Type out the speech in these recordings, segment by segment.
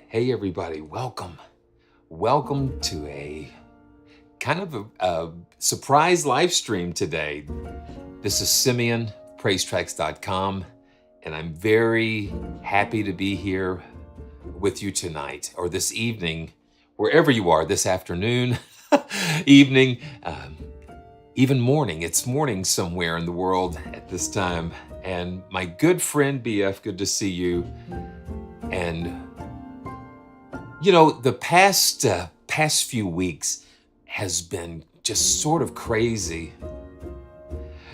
Hey everybody, welcome. Welcome to a kind of a surprise live stream today. This is Simeon, praisetracks.com, and I'm very happy to be here with you tonight or this evening, wherever you are, this afternoon, evening, even morning. It's morning somewhere in the world at this time. And my good friend BF, good to see you. And you know, the past few weeks has been just sort of crazy.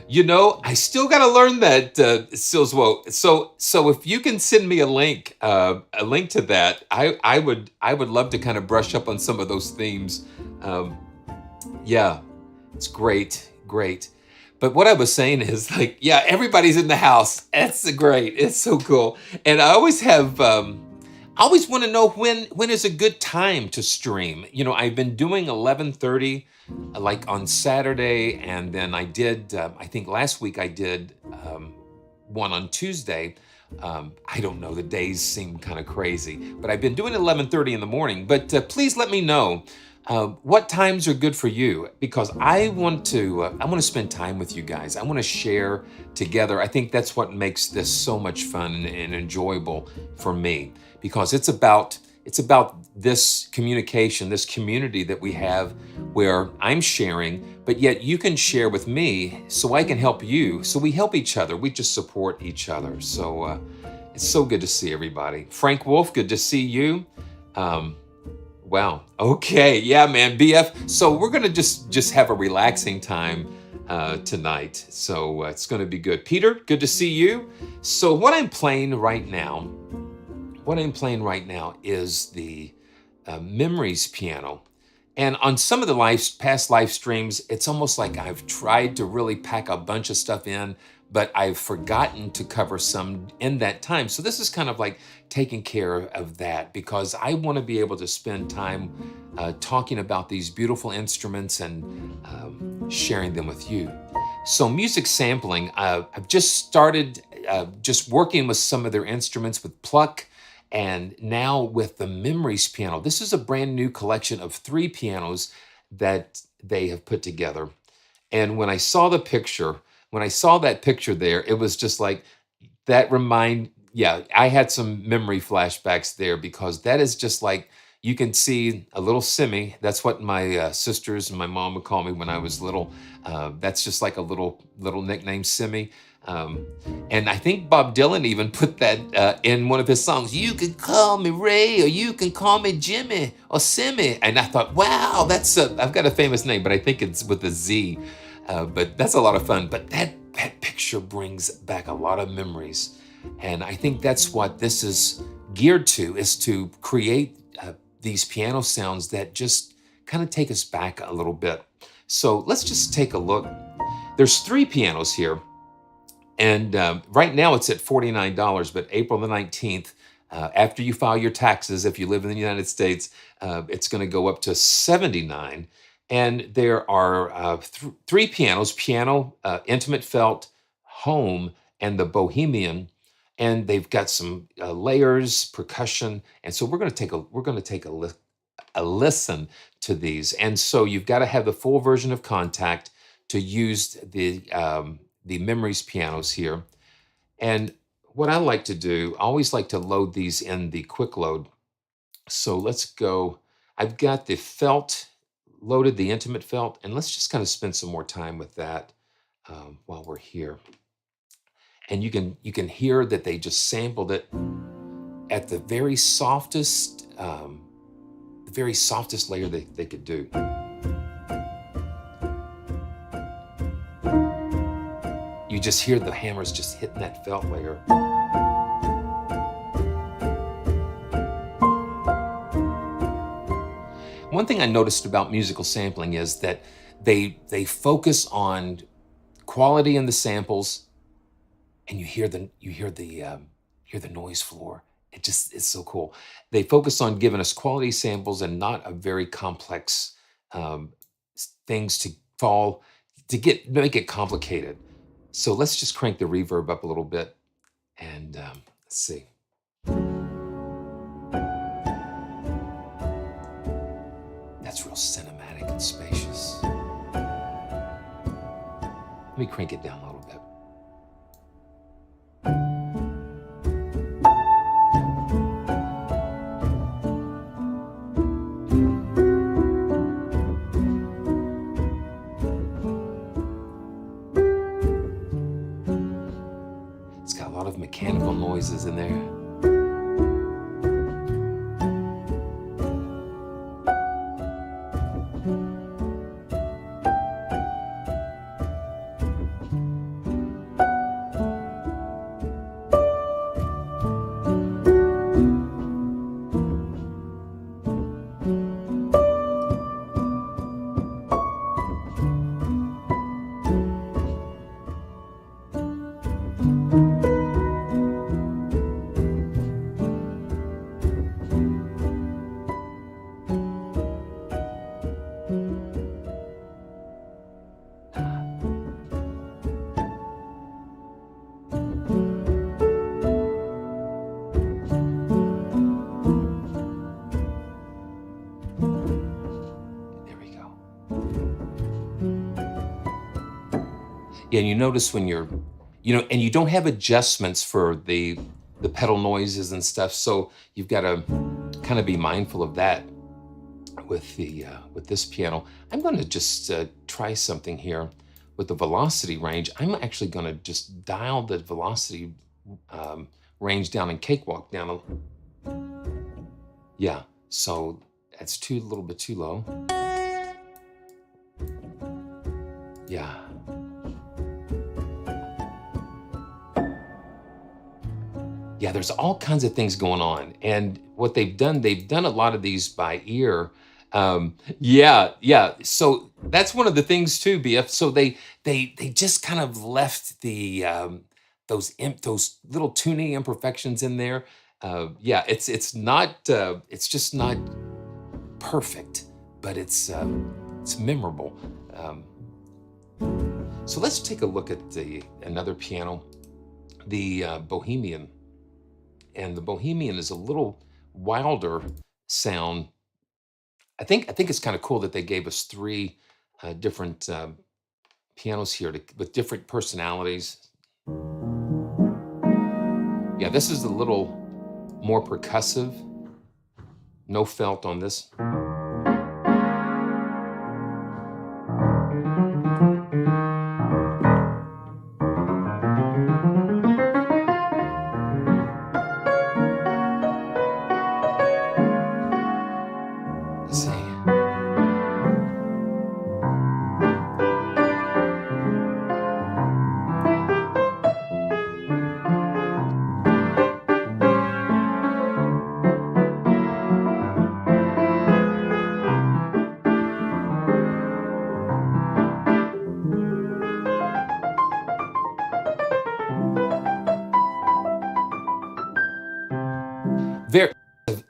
You know, I still got to learn that still as well. So if you can send me a link to that, I would love to kind of brush up on some of those themes. Yeah, it's great. But what I was saying is like, yeah, everybody's in the house. That's great. It's so cool. And I always have. I always want to know when is a good time to stream. You know, I've been doing 11:30, like on Saturday, and then I did. I think last week I did one on Tuesday. I don't know. The days seem kind of crazy, but I've been doing 11:30 in the morning. But please let me know what times are good for you, because I want to spend time with you guys. I want to share together. I think that's what makes this so much fun and enjoyable for me, because it's about this communication, this community that we have, where I'm sharing, but yet you can share with me, so I can help you. So we help each other. We just support each other. So it's so good to see everybody. Frank Wolf, good to see you. Wow. Okay. Yeah, man. BF. So we're gonna just have a relaxing time tonight. So it's gonna be good. Peter, good to see you. So what I'm playing right now is the Memories piano. And on some of the past live streams, it's almost like I've tried to really pack a bunch of stuff in, but I've forgotten to cover some in that time. So this is kind of like taking care of that, because I want to be able to spend time talking about these beautiful instruments and sharing them with you. So music sampling, I've just started just working with some of their instruments with Pluck, and now with the Memories piano. This is a brand new collection of 3 pianos that they have put together. And when I saw that picture there, it was just like, I had some memory flashbacks there, because that is just like, you can see a little Simmy. That's what my sisters and my mom would call me when I was little. That's just like a little nickname, Simmy. And I think Bob Dylan even put that in one of his songs. You can call me Ray, or you can call me Jimmy or Simmy. And I thought, wow, I've got a famous name, but I think it's with a Z. But that's a lot of fun. But that picture brings back a lot of memories. And I think that's what this is geared to, is to create these piano sounds that just kind of take us back a little bit. So let's just take a look. There's 3 pianos here. And right now it's at $49, but April the 19th, after you file your taxes, if you live in the United States, it's going to go up to $79. And there are 3 pianos: piano, intimate felt, home, and the Bohemian. And they've got some layers, percussion, and so we're going to take a listen to these. And so you've got to have the full version of Kontakt to use the Memories pianos here. And what I like to do, I always like to load these in the quick load. So let's go. I've got the felt loaded the intimate felt, and let's just kind of spend some more time with that while we're here. And you can hear that they just sampled it at the very softest layer they could do. You just hear the hammers just hitting that felt layer. One thing I noticed about musical sampling is that they focus on quality in the samples, and you hear the noise floor. It's so cool. They focus on giving us quality samples and not a very complex things to make it complicated. So let's just crank the reverb up a little bit, and let's see. That's real cinematic and spacious. Let me crank it down a little bit. It's got a lot of mechanical noises in there. Yeah, and you notice when you're, and you don't have adjustments for the pedal noises and stuff, so you've got to kind of be mindful of that with this piano. I'm going to just try something here with the velocity range. I'm actually going to just dial the velocity range down and cakewalk down. Yeah, so that's a little bit too low. Yeah. Yeah, there's all kinds of things going on. And what they've done a lot of these by ear. Yeah. So that's one of the things too, BF. So they just kind of left the those little tuning imperfections in there. Yeah, it's just not perfect, but it's memorable. So let's take a look at another piano, the Bohemian. And the Bohemian is a little wilder sound. I think it's kind of cool that they gave us three different pianos here with different personalities. Yeah, this is a little more percussive. No felt on this.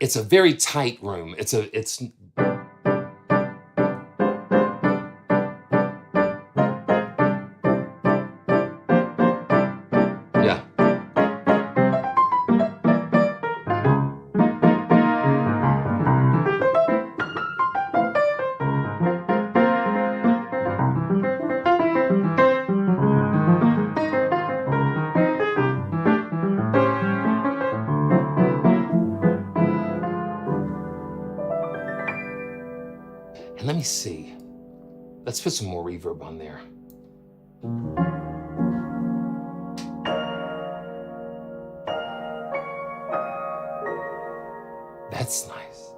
It's a very tight room. It's yeah. And let me see. Let's put some more reverb on there. That's nice.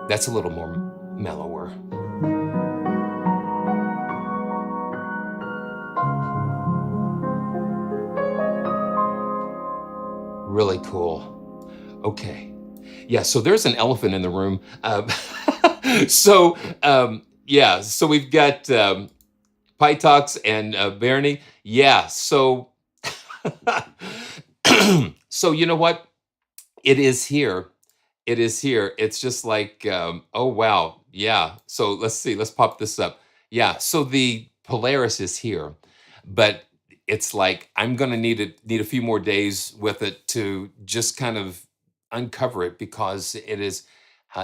That's a little more mellower. Really cool. Okay. Yeah, so there's an elephant in the room. Yeah, so we've got Pytox and Bernie. Yeah, so so you know what? It is here. It is here. It's just like, oh wow, yeah. So let's see. Let's pop this up. Yeah. So the Polaris is here, but it's like I'm gonna need a few more days with it to just kind of uncover it because it is.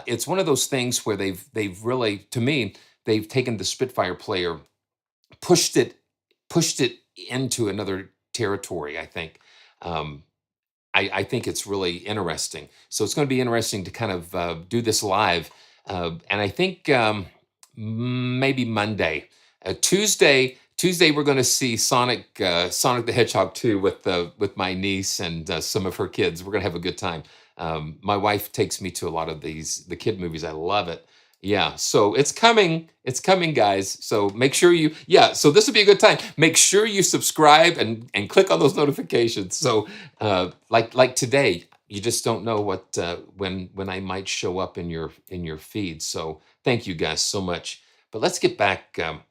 It's one of those things where they've really, to me, they've taken the Spitfire player, pushed it pushed it into another territory. I think. Um, I think it's really interesting. So it's going to be interesting to kind of do this live. And I think maybe Monday, Tuesday we're going to see Sonic the Hedgehog 2 with my niece and some of her kids. We're going to have a good time. My wife takes me to a lot of the kid movies. I love it. Yeah, so it's coming, guys. So make sure so this would be a good time. Make sure you subscribe and click on those notifications. So like today, you just don't know what when I might show up in your feed. So thank you guys so much. But let's get back to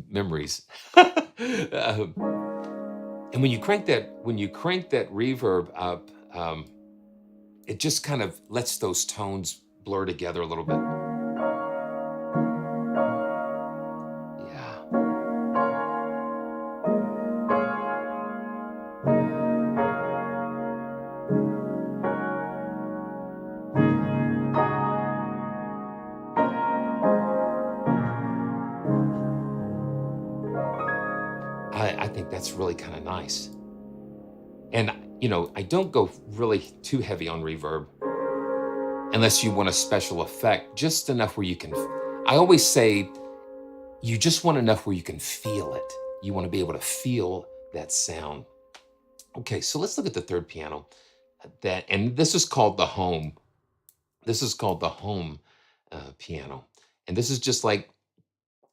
memories. And when you crank that reverb up, it just kind of lets those tones blur together a little bit. Yeah. I think that's really kind of nice. And I don't go really too heavy on reverb unless you want a special effect, just enough where you can. I always say you just want enough where you can feel it. You want to be able to feel that sound. Okay, so let's look at the third piano. And this is called the home. This is called the home piano, and this is just like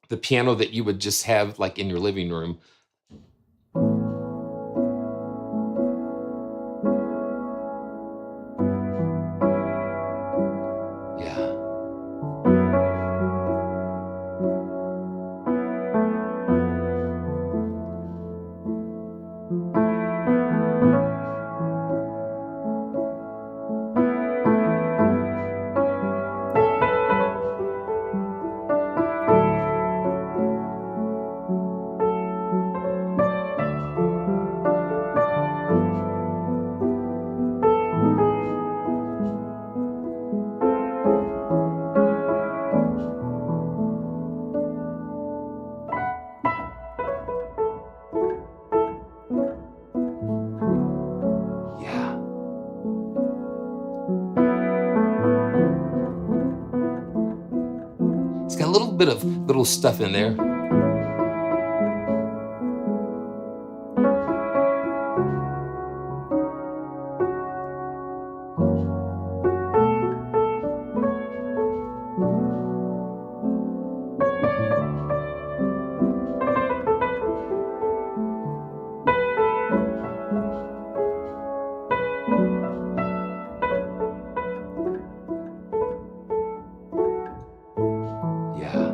the piano that you would just have like in your living room. Yeah. Yeah. It's got a little bit of little stuff in there. Yeah.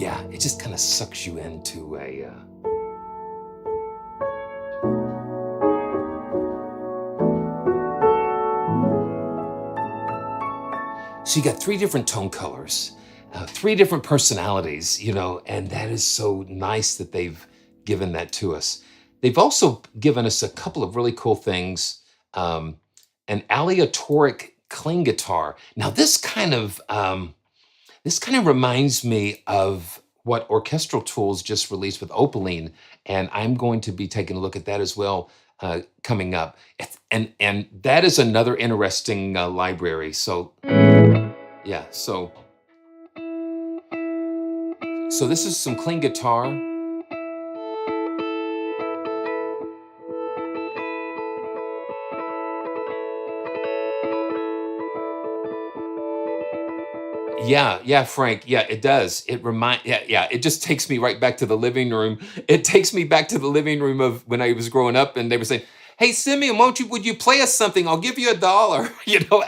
yeah, it just kind of sucks you into a. So you got three different tone colors, three different personalities, and that is so nice that they've given that to us. They've also given us a couple of really cool things. An aleatoric clean guitar. Now this kind of reminds me of what Orchestral Tools just released with Opaline, and I'm going to be taking a look at that as well coming up. And that is another interesting library. So yeah, so this is some clean guitar. Yeah, yeah, Frank. Yeah, it does. Yeah, it just takes me right back to the living room. It takes me back to the living room of when I was growing up and they were saying, "Hey, Simeon, would you play us something? I'll give you $1."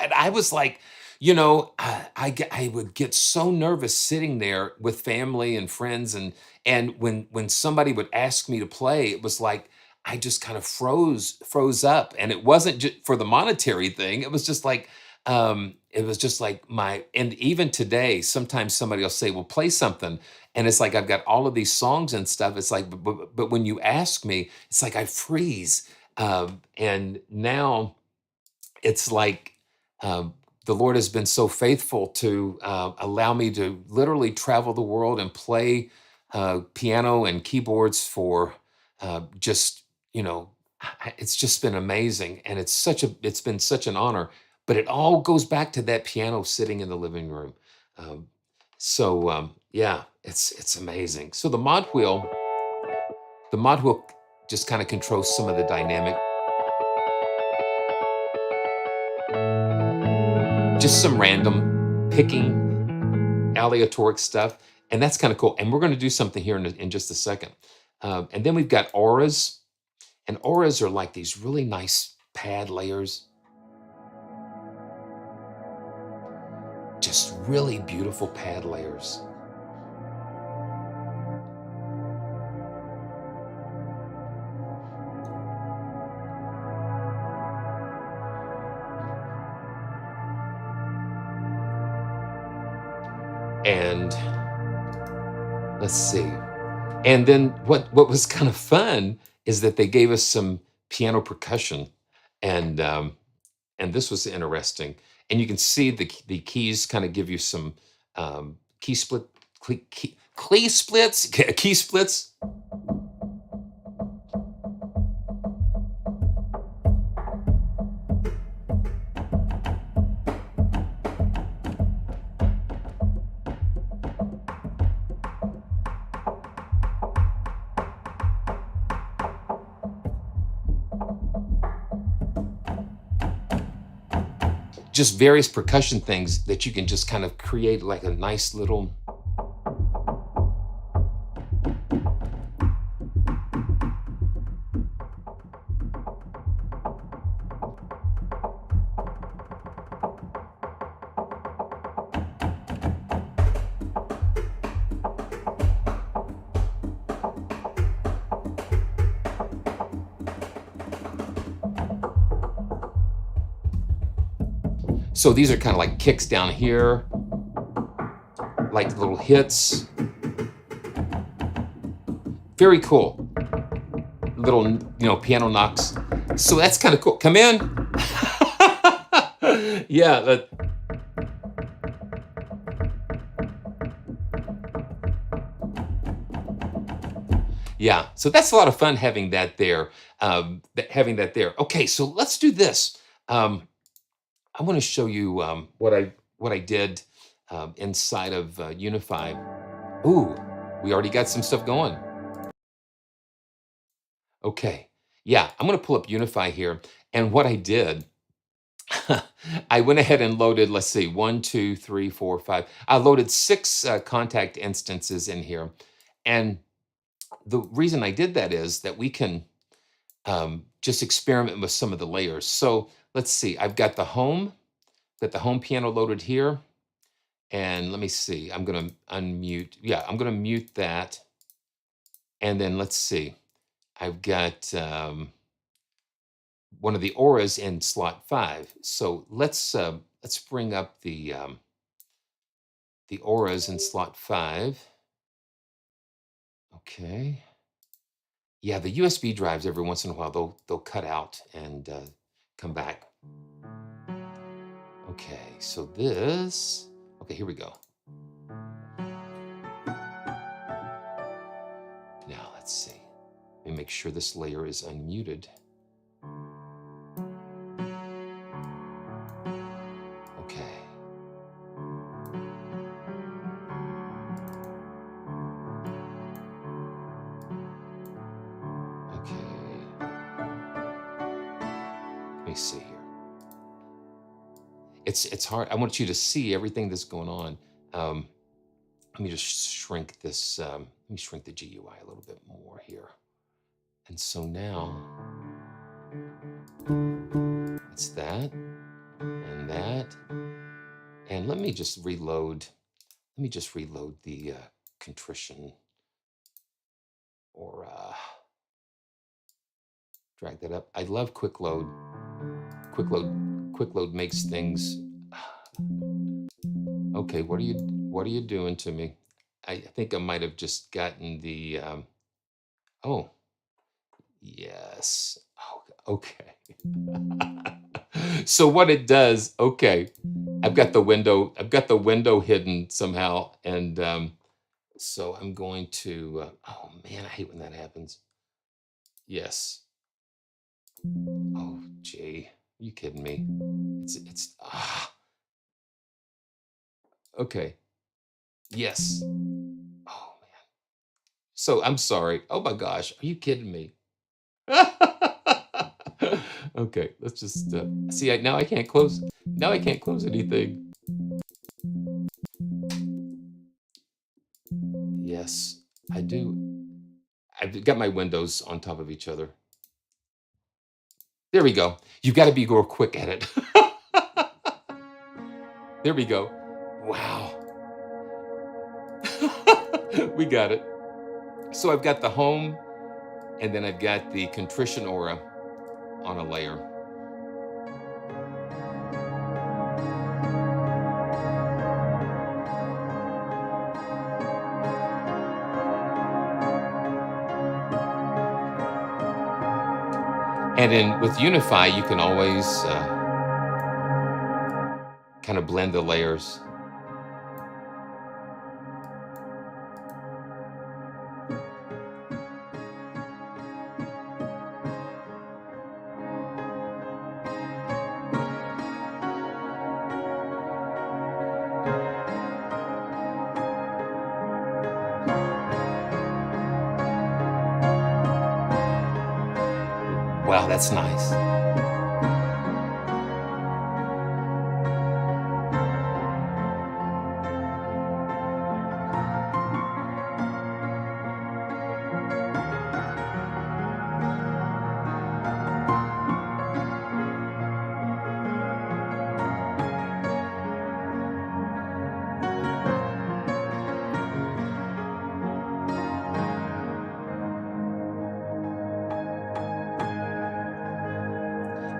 And I was like, I would get so nervous sitting there with family and friends and when somebody would ask me to play, it was like I just kind of froze up. And it wasn't just for the monetary thing. It was just like and even today, sometimes somebody will say, well, play something. And it's like, I've got all of these songs and stuff. It's like, but when you ask me, it's like I freeze. And now it's like, the Lord has been so faithful to allow me to literally travel the world and play piano and keyboards for just, it's just been amazing. And it's been such an honor. But it all goes back to that piano sitting in the living room. Um, yeah, it's amazing. So the mod wheel just kind of controls some of the dynamic, just some random picking aleatoric stuff, and that's kind of cool. And we're going to do something here in just a second. And then we've got auras, and auras are like these really nice pad layers, just really beautiful pad layers. And let's see. And then what was kind of fun is that they gave us some piano percussion, and this was interesting. And you can see the keys kind of give you some key split, key splits, key splits. Just various percussion things that you can just kind of create like a nice little. So these are kind of like kicks down here, like little hits. Very cool. Little, piano knocks. So that's kind of cool. Come in. Yeah. Yeah. So that's a lot of fun having that there. Okay. So let's do this. I want to show you what I did inside of Unify. Ooh, we already got some stuff going. Okay, yeah, I'm going to pull up Unify here, and what I did, I went ahead and loaded. Let's see, 1, 2, 3, 4, 5. I loaded 6 Kontakt instances in here, and the reason I did that is that we can just experiment with some of the layers. So let's see, I've got the home piano loaded here. And let me see, I'm gonna unmute. Yeah, I'm gonna mute that. And then let's see, I've got one of the auras in slot 5. So let's bring up the auras in slot 5. Okay. Yeah, the USB drives every once in a while they'll cut out and come back. Okay, so this. Okay, here we go. Now let's see. Let me make sure this layer is unmuted. Okay. Okay. Let me see here. It's hard. I want you to see everything that's going on. Let me just shrink this. Let me shrink the GUI a little bit more here. And so now it's that and that. And let me just reload. Let me just reload the contrition or drag that up. I love quick load. Quick load makes things. Okay, what are you doing to me? I think I might have just gotten the. Oh, yes. Oh, okay. So what it does? Okay, I've got the window hidden somehow, and so I'm going to. Oh man, I hate when that happens. Yes. Oh, gee, you kidding me? It's okay. Yes. Oh man. So I'm sorry. Oh my gosh, are you kidding me? Okay, let's just see. Now I can't close. Now I can't close anything. Yes, I do. I've got my windows on top of each other. There we go. You've got to be real quick at it. There we go. Wow. We got it. So I've got the home, and then I've got the contrition aura on a layer. And then with Unify, you can always kind of blend the layers. Wow, that's nice.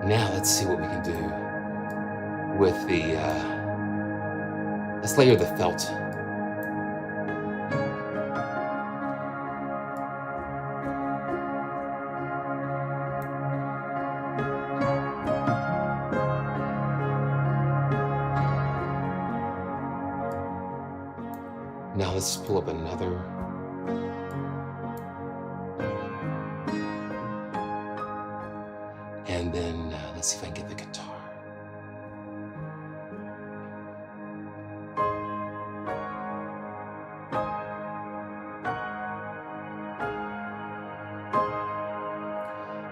Now let's see what we can do with the, let's layer the felt. Now let's pull up another. And then let's see if I can get the guitar.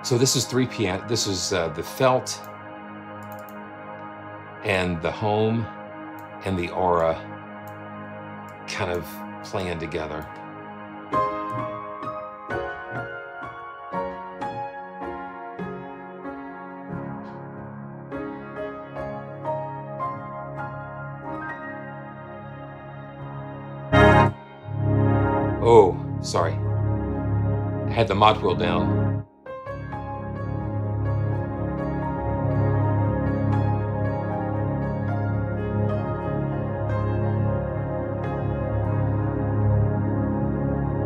So this is three piano. This is the felt and the home and the aura kind of playing together. Oh, sorry. I had the mod wheel down.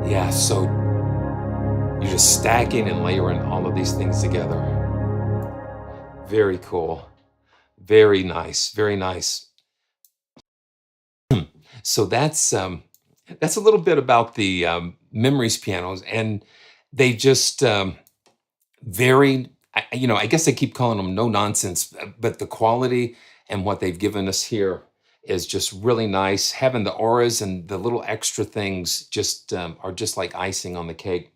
Yeah, so you're just stacking and layering all of these things together. Very cool. Very nice. Very nice. So that's a little bit about the memories pianos, and they just very. I guess they keep calling them no nonsense, but the quality and what they've given us here is just really nice. Having the auras and the little extra things just are just like icing on the cake.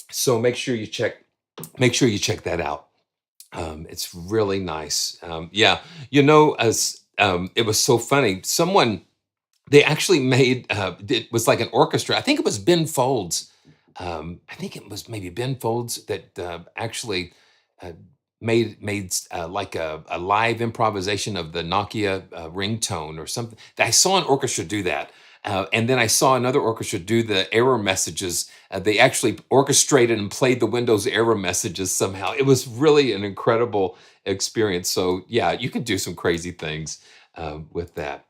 So make sure you check that out. It's really nice. Yeah, as it was so funny. Someone they actually made it was like an orchestra. I think it was Ben Folds. I think it was maybe Ben Folds that actually uh, made like a live improvisation of the Nokia ringtone or something. I saw an orchestra do that. And then I saw another orchestra do the error messages. They actually orchestrated and played the Windows error messages somehow. It was really an incredible experience. So yeah, you can do some crazy things with that.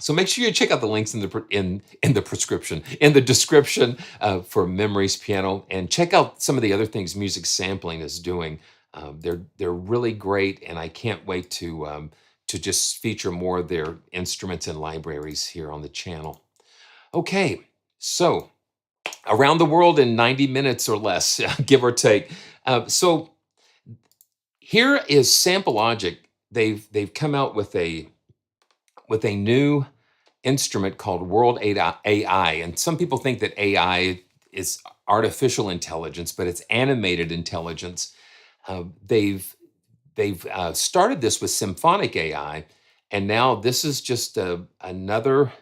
So make sure you check out the links in the prescription in the description for Memories Piano, and check out some of the other things Music Sampling is doing. They're really great, and I can't wait to just feature more of their instruments and libraries here on the channel. Okay, so around the world in 90 minutes or less, give or take. So here is SampleLogic. They've come out with a new instrument called World AI. And some people think that AI is artificial intelligence, but it's animated intelligence. They've started this with symphonic AI, and now this is just another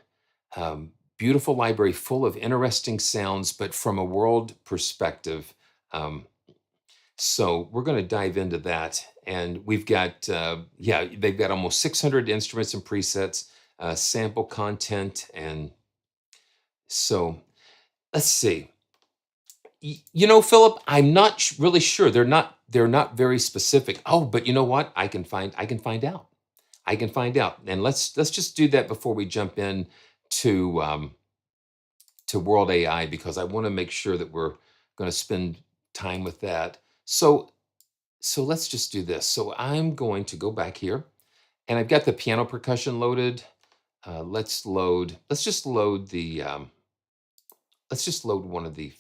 beautiful library full of interesting sounds, but from a world perspective. So we're going to dive into that, and we've got they've got almost 600 instruments and presets, sample content, and so let's see. Philip, I'm not really sure. They're not very specific. Oh, but you know what? I can find out. I can find out, and let's just do that before we jump in to World AI, because I want to make sure that we're going to spend time with that. So let's just do this. So I'm going to go back here, and I've got the piano percussion loaded. Let's just load one of the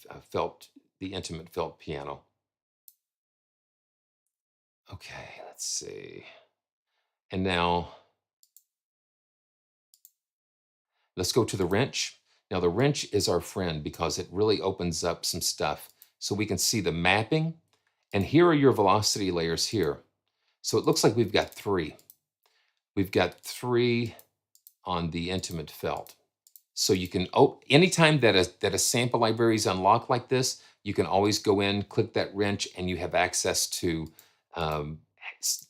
intimate felt piano. Okay, let's see. And now let's go to the wrench. Now the wrench is our friend because it really opens up some stuff so we can see the mapping. And here are your velocity layers here. So it looks like we've got three. We've got three on the intimate felt. So you can, anytime that a sample library is unlocked like this, you can always go in, click that wrench, and you have access to um,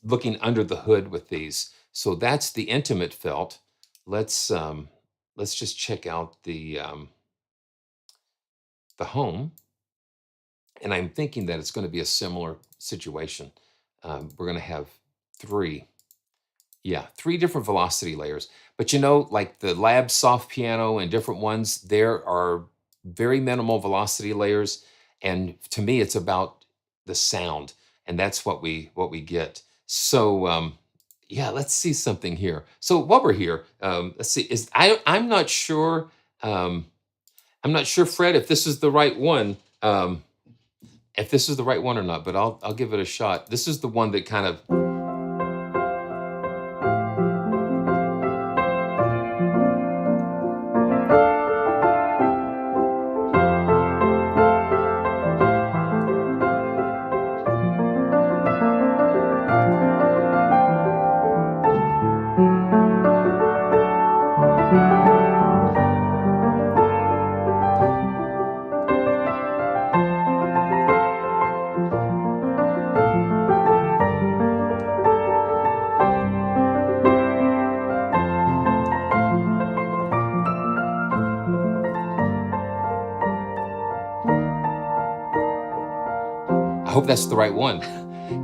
looking under the hood with these. So that's the intimate felt. Let's just check out the home, and I'm thinking that it's going to be a similar situation. We're going to have three. Yeah, three different velocity layers. But like the lab soft piano and different ones, there are very minimal velocity layers. And to me, it's about the sound, and that's what we get. So yeah, let's see something here. So while we're here, let's see. I'm not sure, Fred, if this is the right one. If this is the right one or not, but I'll give it a shot. This is the one that kind of. hope that's the right one.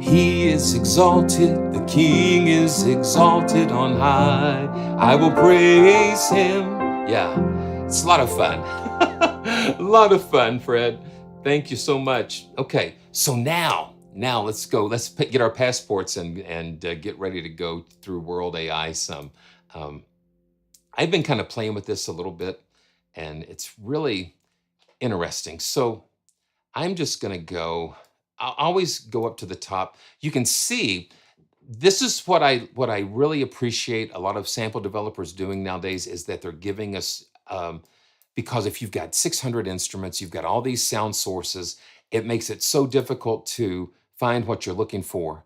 He is exalted, the King is exalted on high. I will praise him. Yeah, it's a lot of fun. A lot of fun, Fred. Thank you so much. Okay, so now let's go. Let's get our passports and get ready to go through World AI some. I've been kind of playing with this a little bit, and it's really interesting. So I'm just going to go. I'll always go up to the top. You can see this is what I really appreciate a lot of sample developers doing nowadays is that they're giving us because if you've got 600 instruments, you've got all these sound sources, it makes it so difficult to find what you're looking for.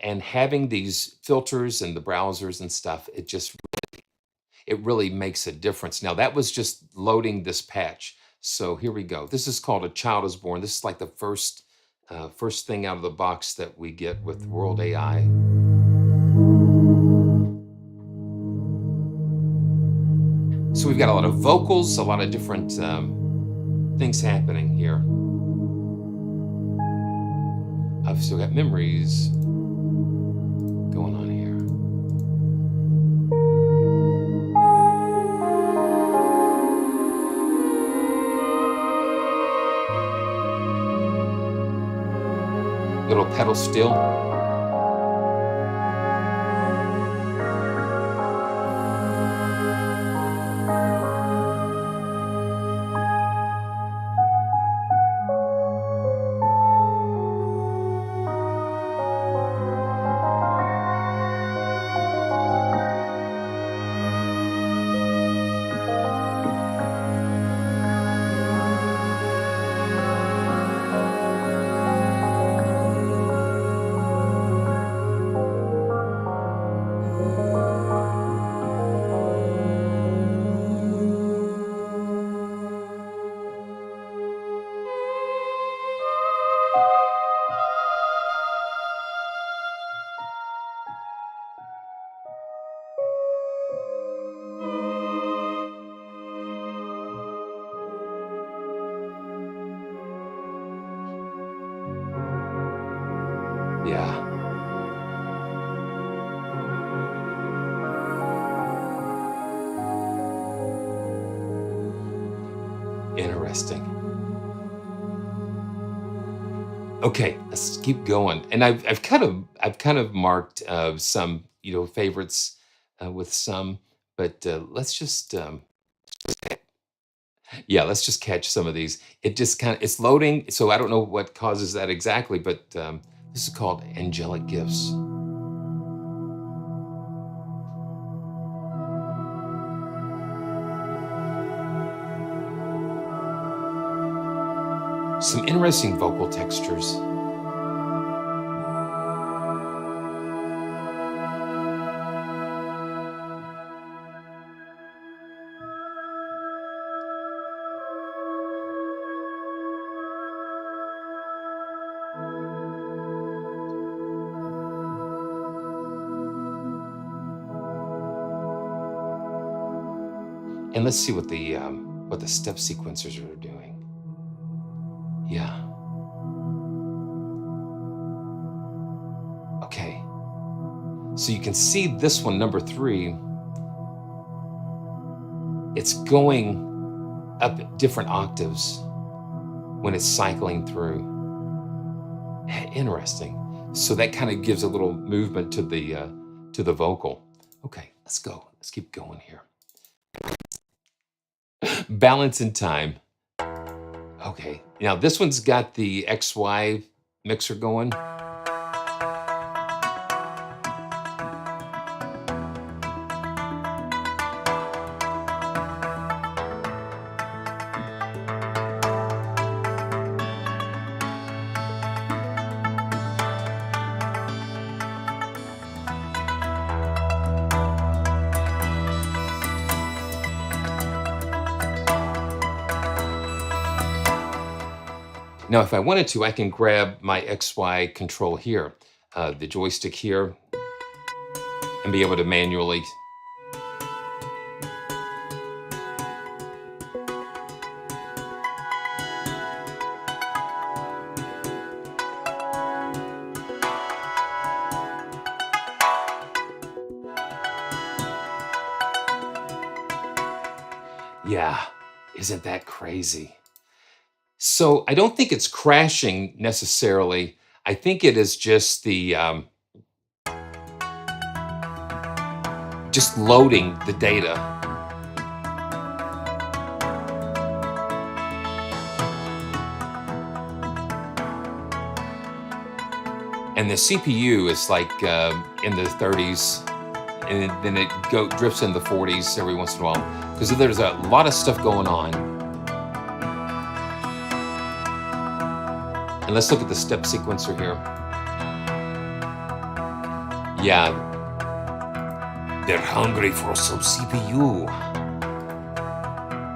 And having these filters and the browsers and stuff, it really makes a difference. Now that was just loading this patch. So here we go. This is called A Child is Born. This is like the first thing out of the box that we get with World AI. So we've got a lot of vocals, a lot of different things happening here. I've still got memories going on here. Little pedal steel. Yeah. Interesting. Okay, let's keep going. And I've kind of marked some favorites with some, but let's just yeah, let's just catch some of these. It just it's loading, so I don't know what causes that exactly, but this is called Angelic Gifts. Some interesting vocal textures. And let's see what the step sequencers are doing. Yeah. Okay. So you can see this one, number 3, it's going up different octaves when it's cycling through. Interesting. So that kind of gives a little movement to the vocal. Okay, let's go. Let's keep going here. Balance in time. Okay, now this one's got the XY mixer going. Now, if I wanted to, I can grab my XY control here, the joystick here, and be able to manually. Yeah, isn't that crazy? So I don't think it's crashing necessarily. I think it is just the just loading the data. And the CPU is like in the 30s, and then it drifts in the 40s every once in a while because there's a lot of stuff going on. And let's look at the step sequencer here. Yeah, they're hungry for some CPU.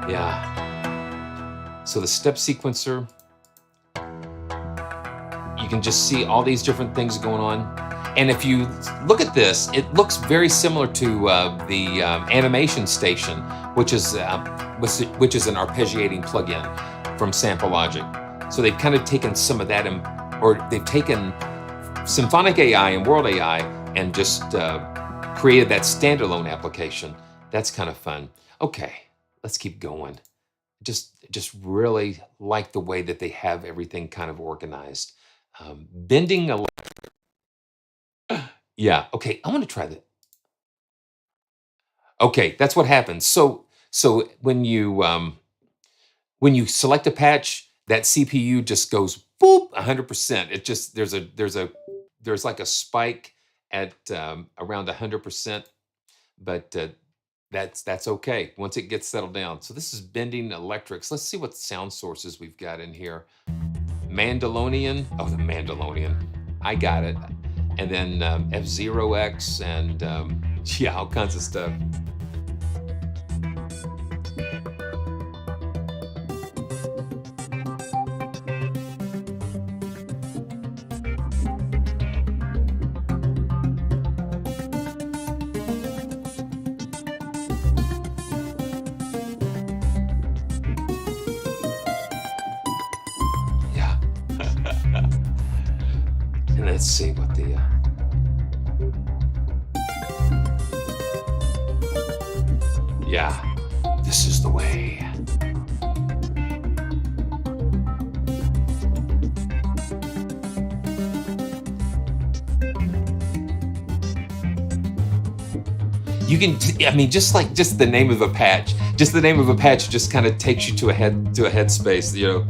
Yeah. So the step sequencer, you can just see all these different things going on. And if you look at this, it looks very similar to the animation station, which is an arpeggiating plugin from Sample Logic. So they've kind of taken some of that, or they've taken Symphonic AI and World AI and just created that standalone application. That's kind of fun. Okay, let's keep going. Just really like the way that they have everything kind of organized. Bending a yeah, okay, I want to try that. Okay, that's what happens. So when you select a patch, that CPU just goes boop 100%. It just there's like a spike at around 100%, but that's okay once it gets settled down. So this is bending electrics. Let's see what sound sources we've got in here. Mandalorian. Oh, the Mandalorian. I got it. And then F0X and yeah, all kinds of stuff. Yeah. And let's see what the yeah, this is the way. You can, I mean, just the name of a patch, just kind of takes you to a headspace, you know.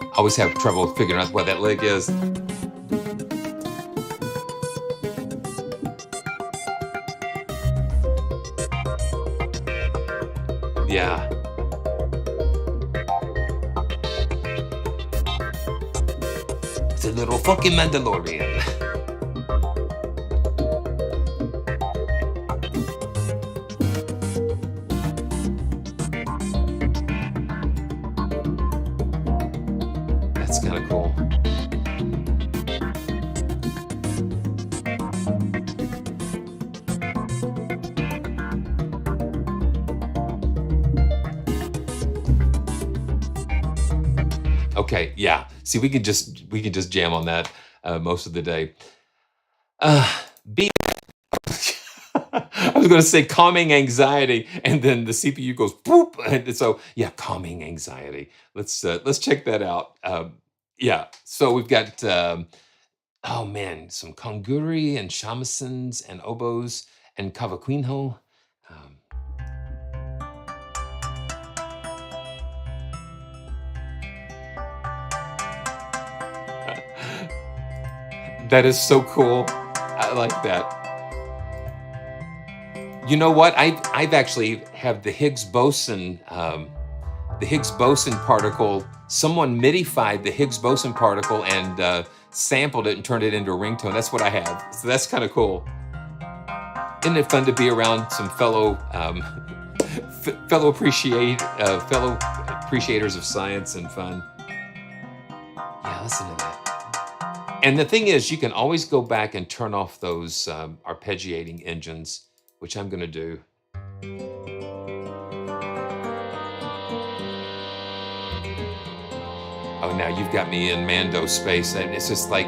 I always have trouble figuring out what that lick is. Yeah. It's a little fucking Mandalorian. That's kind of cool. Okay, yeah. See, we can just jam on that most of the day. B. I was going to say calming anxiety, and then the CPU goes boop, and so yeah, calming anxiety. Let's check that out. Yeah, so we've got oh man, some konguri and shamisen and oboes and cavaquinho. Um, that is so cool. I like that. You know what? I've actually have the Higgs boson particle. Someone midified the Higgs boson particle and sampled it and turned it into a ringtone. That's what I have. So that's kind of cool. Isn't it fun to be around some fellow appreciators of science and fun? Yeah, listen to that. And the thing is, you can always go back and turn off those arpeggiating engines, which I'm going to do. Oh, now you've got me in Mando space, and it's just like,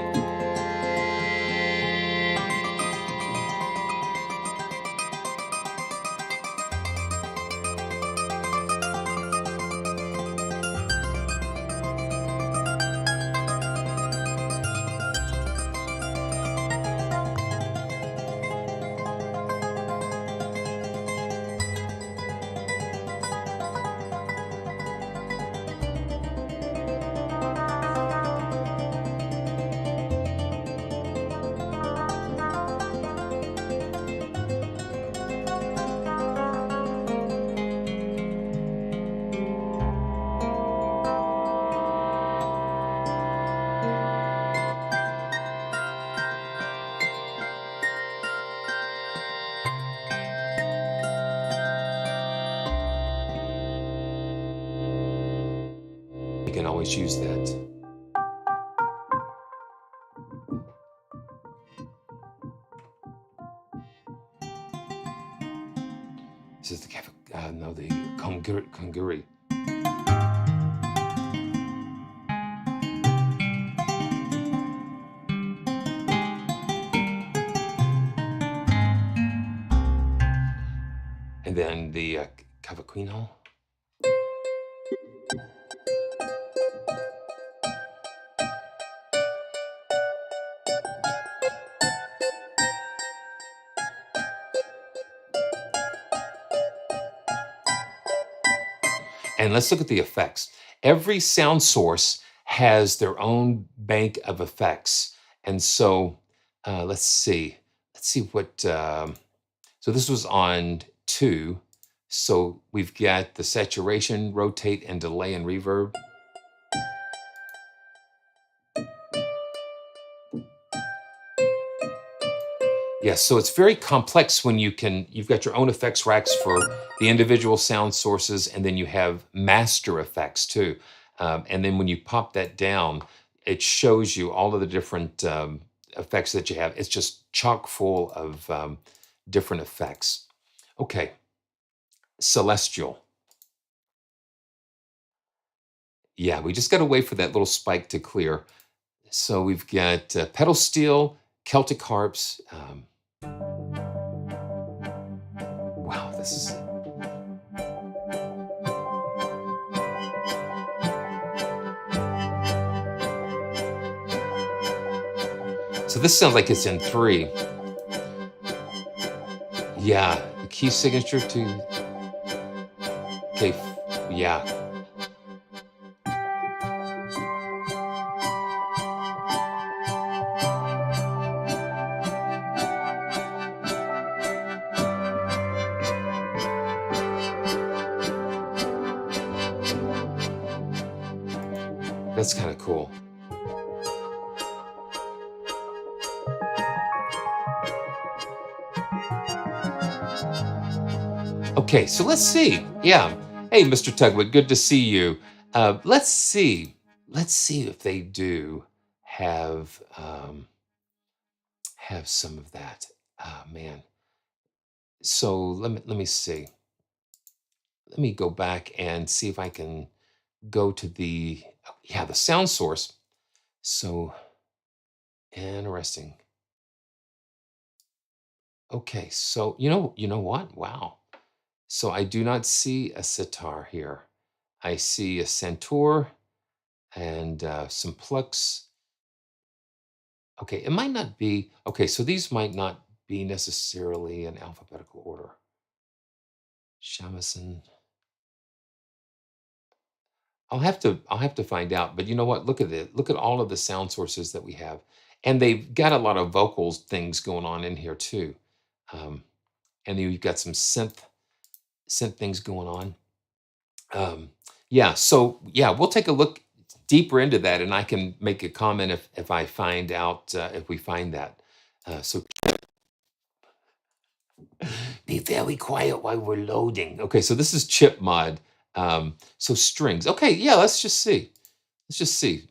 you can always use that. This is the no, the Konguri. And then the Cavaquinho. And let's look at the effects. Every sound source has their own bank of effects. And so let's see. Let's see what, so this was on 2. So we've got the saturation, rotate, and delay and reverb. Yes, so it's very complex when you've got your own effects racks for the individual sound sources, and then you have master effects too. And then when you pop that down, it shows you all of the different effects that you have. It's just chock full of different effects. Okay, celestial. Yeah, we just got to wait for that little spike to clear. So we've got pedal steel, Celtic harps. Wow, this is. So this sounds like it's in 3. Yeah, the key signature to. Okay, yeah. That's kind of cool. Okay, so let's see. Yeah. Hey, Mr. Tugwood, good to see you. Let's see. Let's see if they do have some of that. Oh, man. So let me see. Let me go back and see if I can go to the the sound source. So interesting. Okay, so you know what? Wow. So I do not see a sitar here. I see a centaur and some plucks. Okay, it might not be. Okay, so these might not be necessarily in alphabetical order. Shamisen. I'll have to find out. But you know what? Look at it. Look at all of the sound sources that we have, and they've got a lot of vocals things going on in here too. Um, and then you've got some synth things going on. Yeah, so yeah, we'll take a look deeper into that, and I can make a comment if I find out if we find that. So be very quiet while we're loading. Okay, so this is chip mod. So strings. Okay, yeah, let's just see. Let's just see.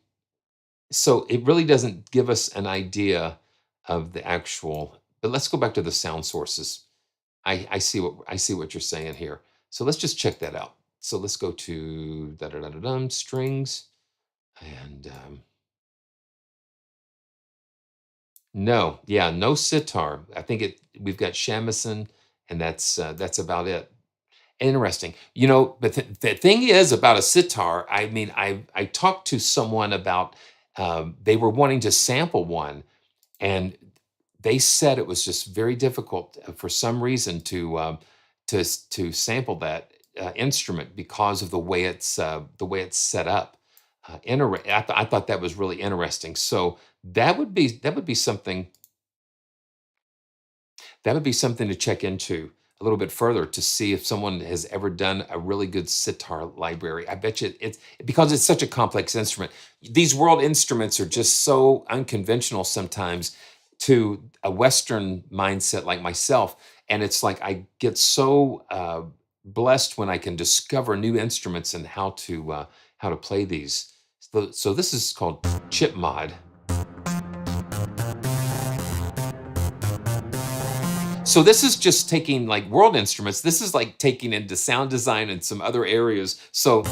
So it really doesn't give us an idea of the actual. But let's go back to the sound sources. I see what you're saying here. So let's just check that out. So let's go to strings. And no, yeah, no sitar. I think we've got shamisen, and that's about it. Interesting. You know, but the thing is about a sitar, I mean, I talked to someone about they were wanting to sample one, and they said it was just very difficult for some reason to sample that instrument because of the way it's set up. I thought that was really interesting. So that would be something that would be something to check into a little bit further to see if someone has ever done a really good sitar library. I bet you it's because it's such a complex instrument. These world instruments are just so unconventional sometimes to a Western mindset like myself. And it's like I get so blessed when I can discover new instruments and how to play these. So this is called chip mod. So this is just taking like world instruments. This is like taking into sound design and some other areas. So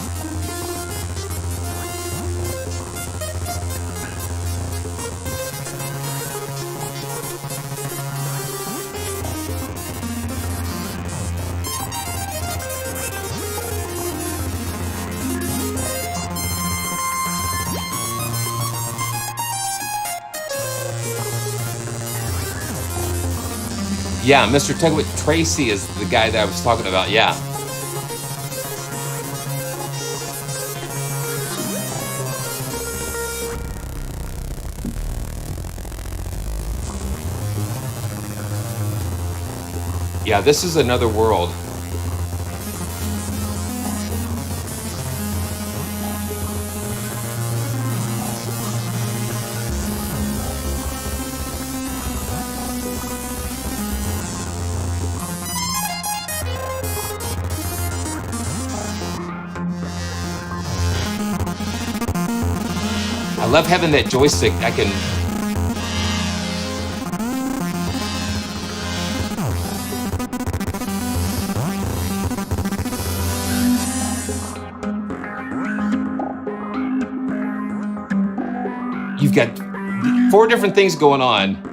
yeah, Mr. Tugwit Tracy is the guy that I was talking about. Yeah. Yeah, this is another world. I love having that joystick. I can. You've got 4 different things going on.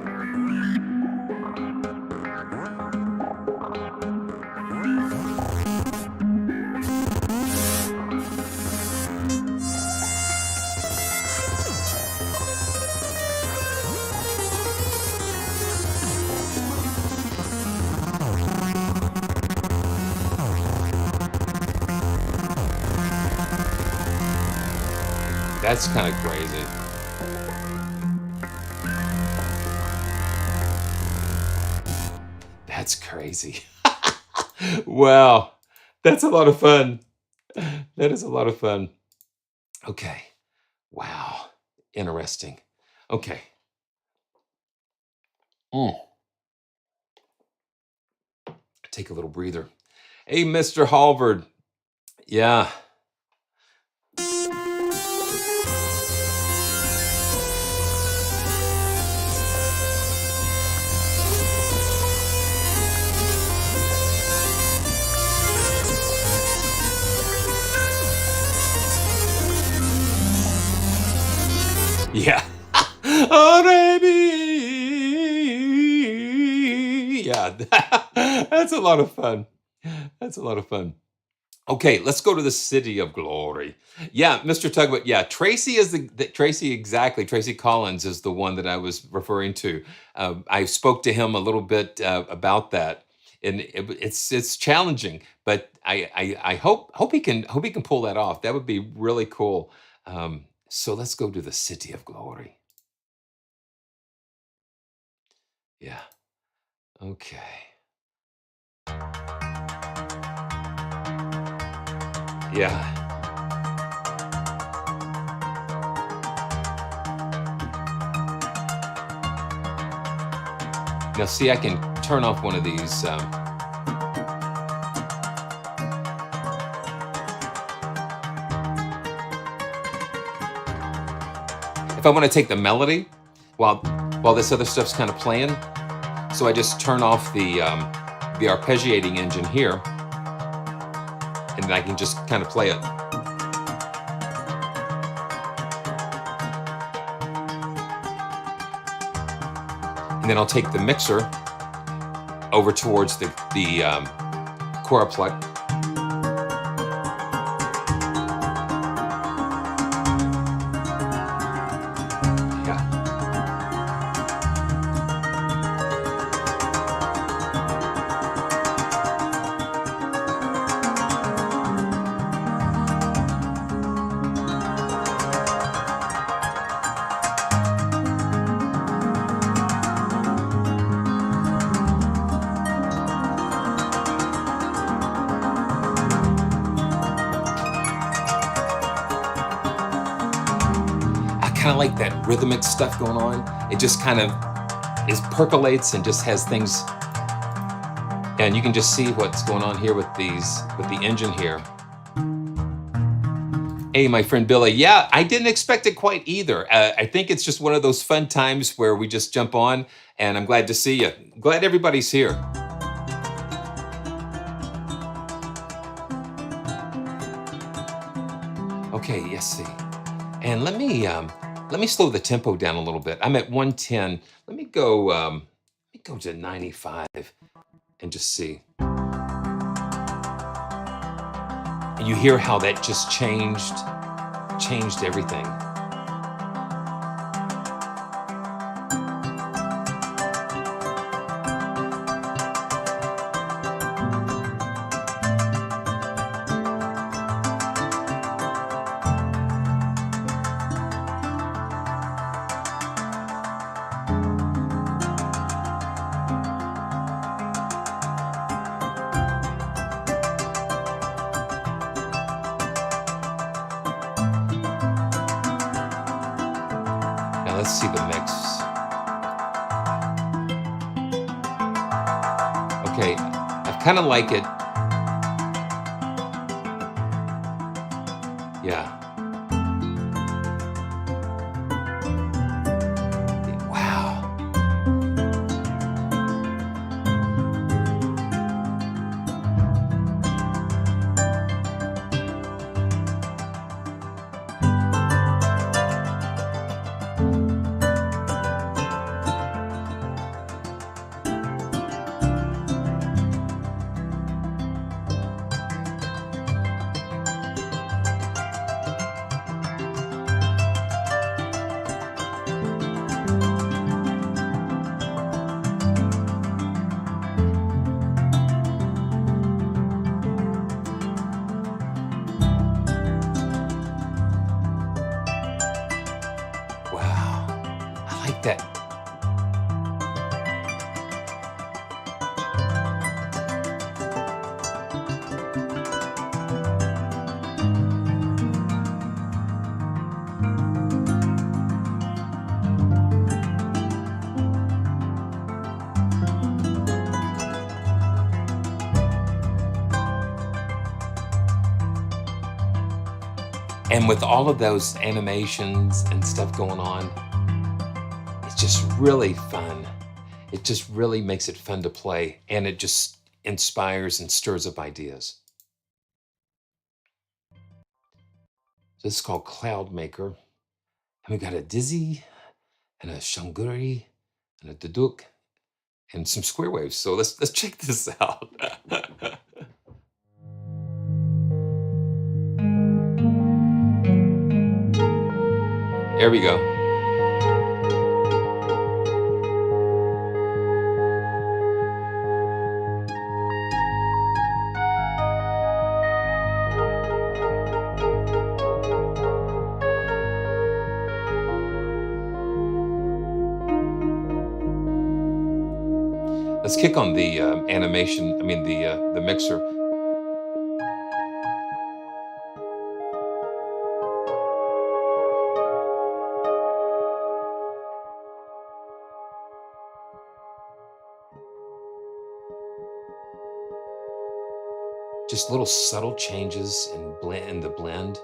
That's kind of crazy. That's crazy. Wow. That's a lot of fun. That is a lot of fun. Okay. Wow. Interesting. Okay. Mm. Take a little breather. Hey, Mr. Halvard. Yeah. Yeah. Oh, baby. Yeah. That's a lot of fun. That's a lot of fun. Okay, let's go to the city of glory. Yeah, Mr. Tugboat. Yeah, Tracy is Tracy exactly. Tracy Collins is the one that I was referring to. I spoke to him a little bit about that, and it's challenging, but I hope he can pull that off. That would be really cool. So let's go to the city of glory. Yeah. Okay. Yeah. Now, see, I can turn off one of these. If I want to take the melody while this other stuff's kind of playing, so I just turn off the arpeggiating engine here, and then I can just kind of play it. And then I'll take the mixer over towards the Coraplex. Kind of like that rhythmic stuff going on. It just kind of percolates and just has things, and you can just see what's going on here with the engine here. Hey, my friend Billy. Yeah, I didn't expect it quite either. I think it's just one of those fun times where we just jump on, and I'm glad to see you. Glad everybody's here. Okay, yes, see. And let me slow the tempo down a little bit. I'm at 110. Let me go to 95 and just see. And you hear how that just changed everything. Now let's see the mix. Okay, I kind of like it. Yeah. Wow. Wow. I like that. And with all of those animations and stuff going on, it's just really fun. It just really makes it fun to play, and it just inspires and stirs up ideas. So this is called Cloud Maker. And we got a Dizzy and a Shanguri and a Duduk and some square waves. So let's check this out. There we go. Let's kick on the animation, the mixer. Just little subtle changes in the blend.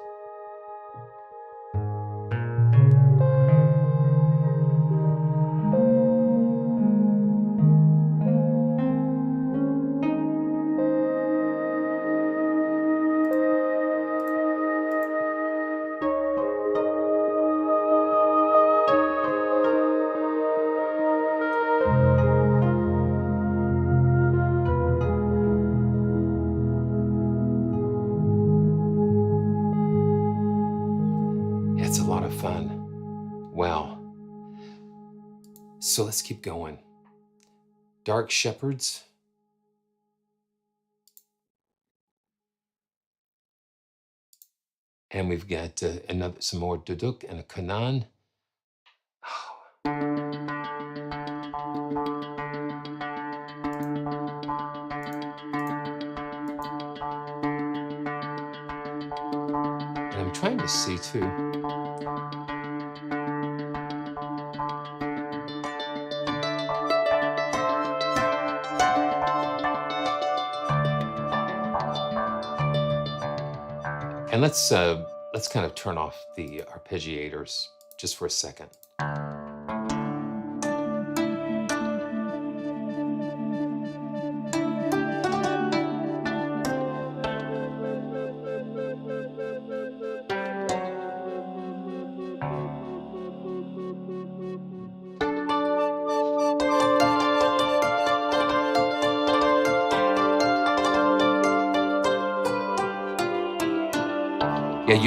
fun. Wow. So let's keep going. Dark Shepherds. And we've got some more duduk and a kanan. And I'm trying to see too. And let's kind of turn off the arpeggiators just for a second. Yeah,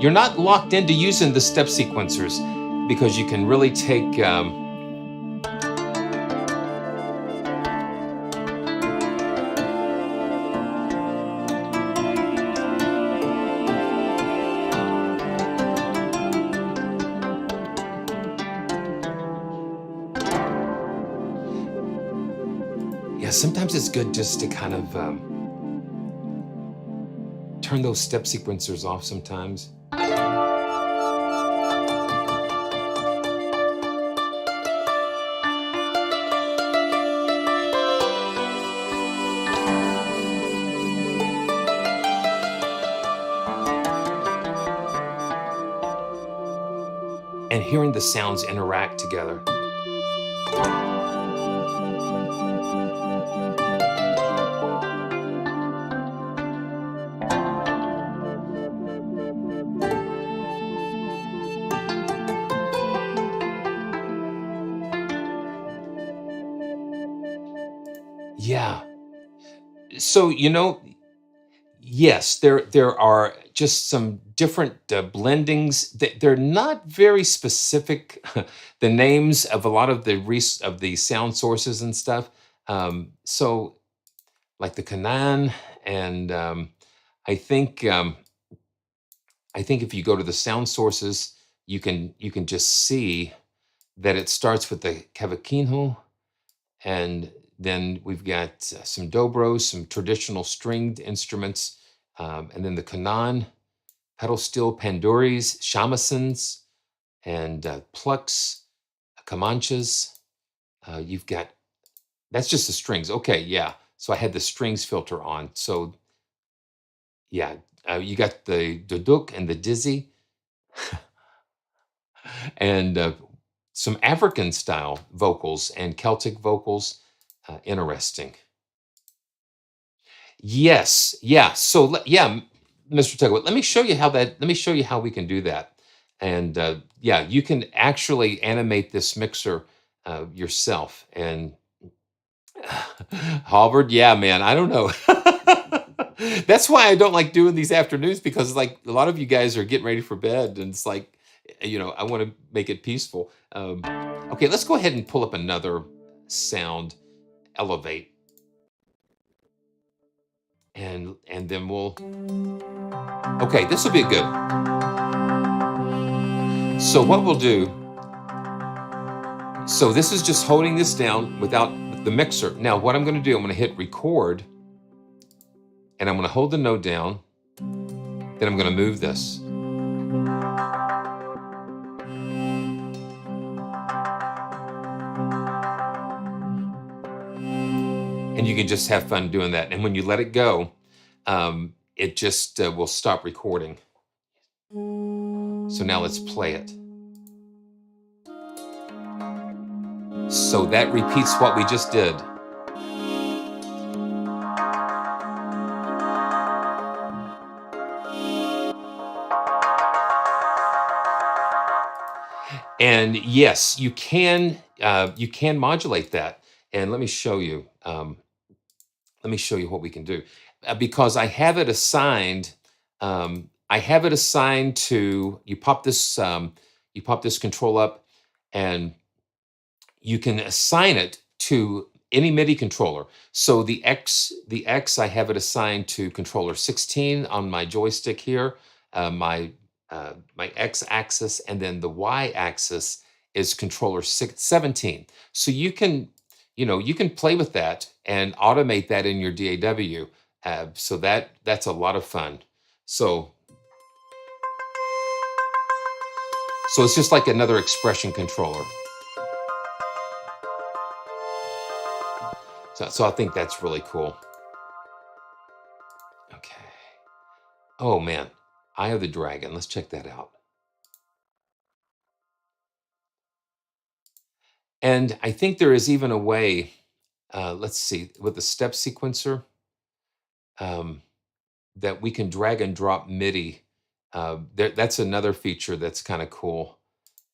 you're not locked into using the step sequencers because you can really take yeah, sometimes it's good just to kind of turn those step sequencers off sometimes. And hearing the sounds interact together. Yeah. So, yes, there are just some different blendings. They're not very specific. The names of a lot of the sound sources and stuff. So, like the Kanan, and I think I think if you go to the sound sources, you can just see that it starts with the cavaquinho, and then we've got some dobros, some traditional stringed instruments, and then the kanan, pedal steel panduris, shamasins, and plucks, kamanchas. You've got, that's just the strings. Okay, yeah. So I had the strings filter on. So yeah, you got the duduk and the dizzy, and some African style vocals and Celtic vocals. Interesting. Yes, yeah. So yeah, Mr. Tugwood, let me show you how that. Let me show you how we can do that. And yeah, you can actually animate this mixer yourself. And Halvard, yeah, man, I don't know. That's why I don't like doing these afternoons, because like a lot of you guys are getting ready for bed, and it's like, I want to make it peaceful. Okay, let's go ahead and pull up another sound, elevate, and then we'll. Okay, this will be good. So what we'll do. So this is just holding this down without the mixer. Now what I'm going to do, I'm going to hit record, and I'm going to hold the note down. Then I'm going to move this. And you can just have fun doing that. And when you let it go, it just will stop recording. So now let's play it. So that repeats what we just did. And yes, you can modulate that. And let me show you. Let me show you what we can do, because I have it assigned I have it assigned to, you pop this control up, and you can assign it to any MIDI controller. So the X, I have it assigned to controller 16 on my joystick here, my X axis, and then the Y axis is controller 17. So you can play with that and automate that in your DAW. So that's a lot of fun. So it's just like another expression controller. So I think that's really cool. Okay. Oh man, Eye of the Dragon. Let's check that out. And I think there is even a way, let's see, with the step sequencer, um, that we can drag and drop MIDI. That's another feature that's kind of cool,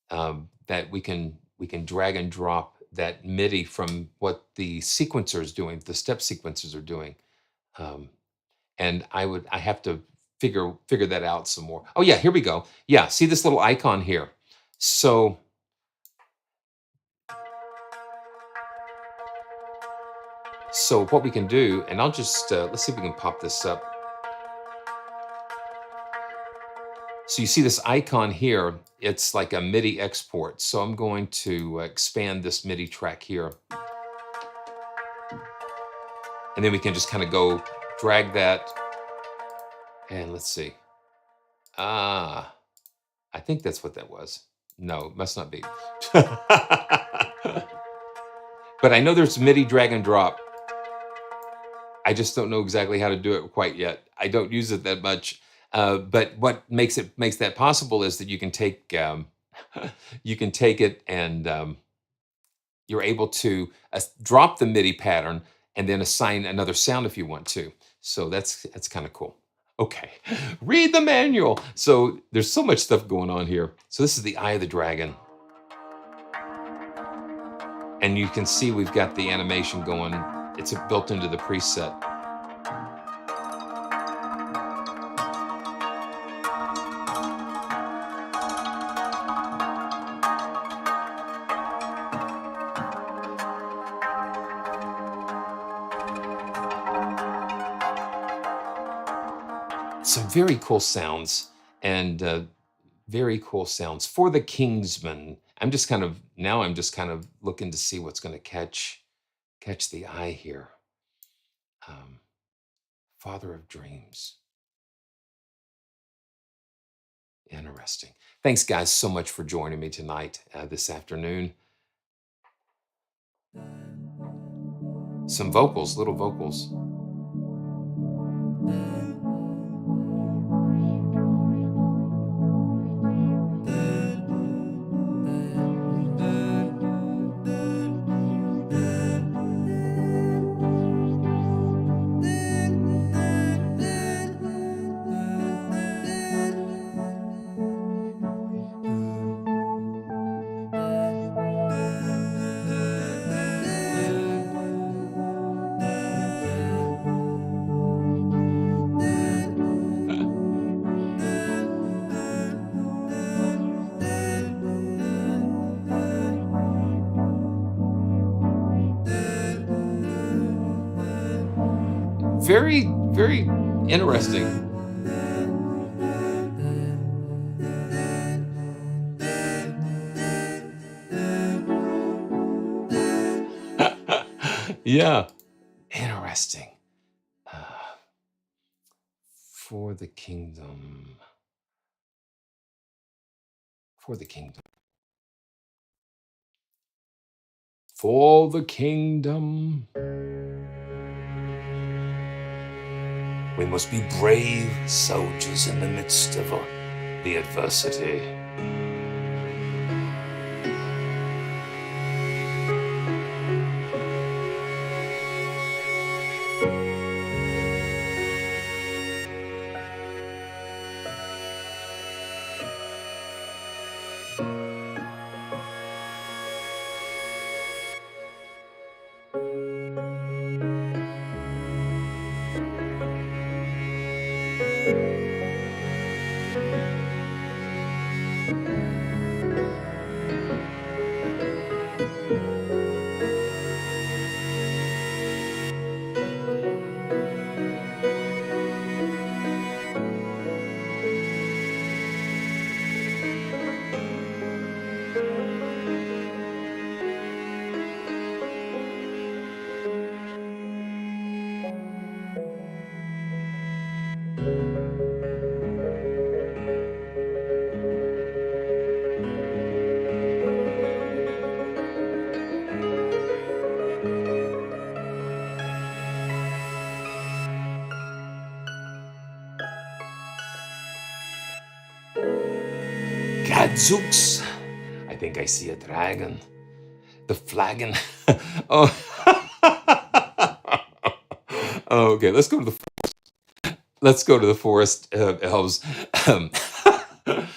that we can drag and drop that MIDI from what the sequencer is doing, the step sequencers are doing. And I have to figure that out some more. Oh yeah, here we go. Yeah, see this little icon here. So what we can do, and I'll just let's see if we can pop this up. So you see this icon here, it's like a MIDI export. So I'm going to expand this MIDI track here. And then we can just kind of go drag that. And let's see. Ah, I think that's what that was. No, it must not be. But I know there's MIDI drag and drop. I just don't know exactly how to do it quite yet. I don't use it that much. But what makes that possible is that you can take you can take it, and you're able to drop the MIDI pattern and then assign another sound if you want to. So that's kind of cool. Okay, read the manual. So there's so much stuff going on here. So this is the Eye of the Dragon. And you can see we've got the animation going. It's built into the preset. Some very cool sounds, and very cool sounds for the Kingsman. I'm just kind of looking to see what's going to catch the eye here. Father of Dreams. Interesting. Thanks, guys, so much for joining me tonight, this afternoon. Some vocals, little vocals. Very, very interesting. Yeah, interesting. For the kingdom. For the kingdom. For the kingdom. We must be brave soldiers in the midst of the adversity. Gadzooks. I think I see a dragon. The flagon. Oh. Okay, let's go to the forest elves. The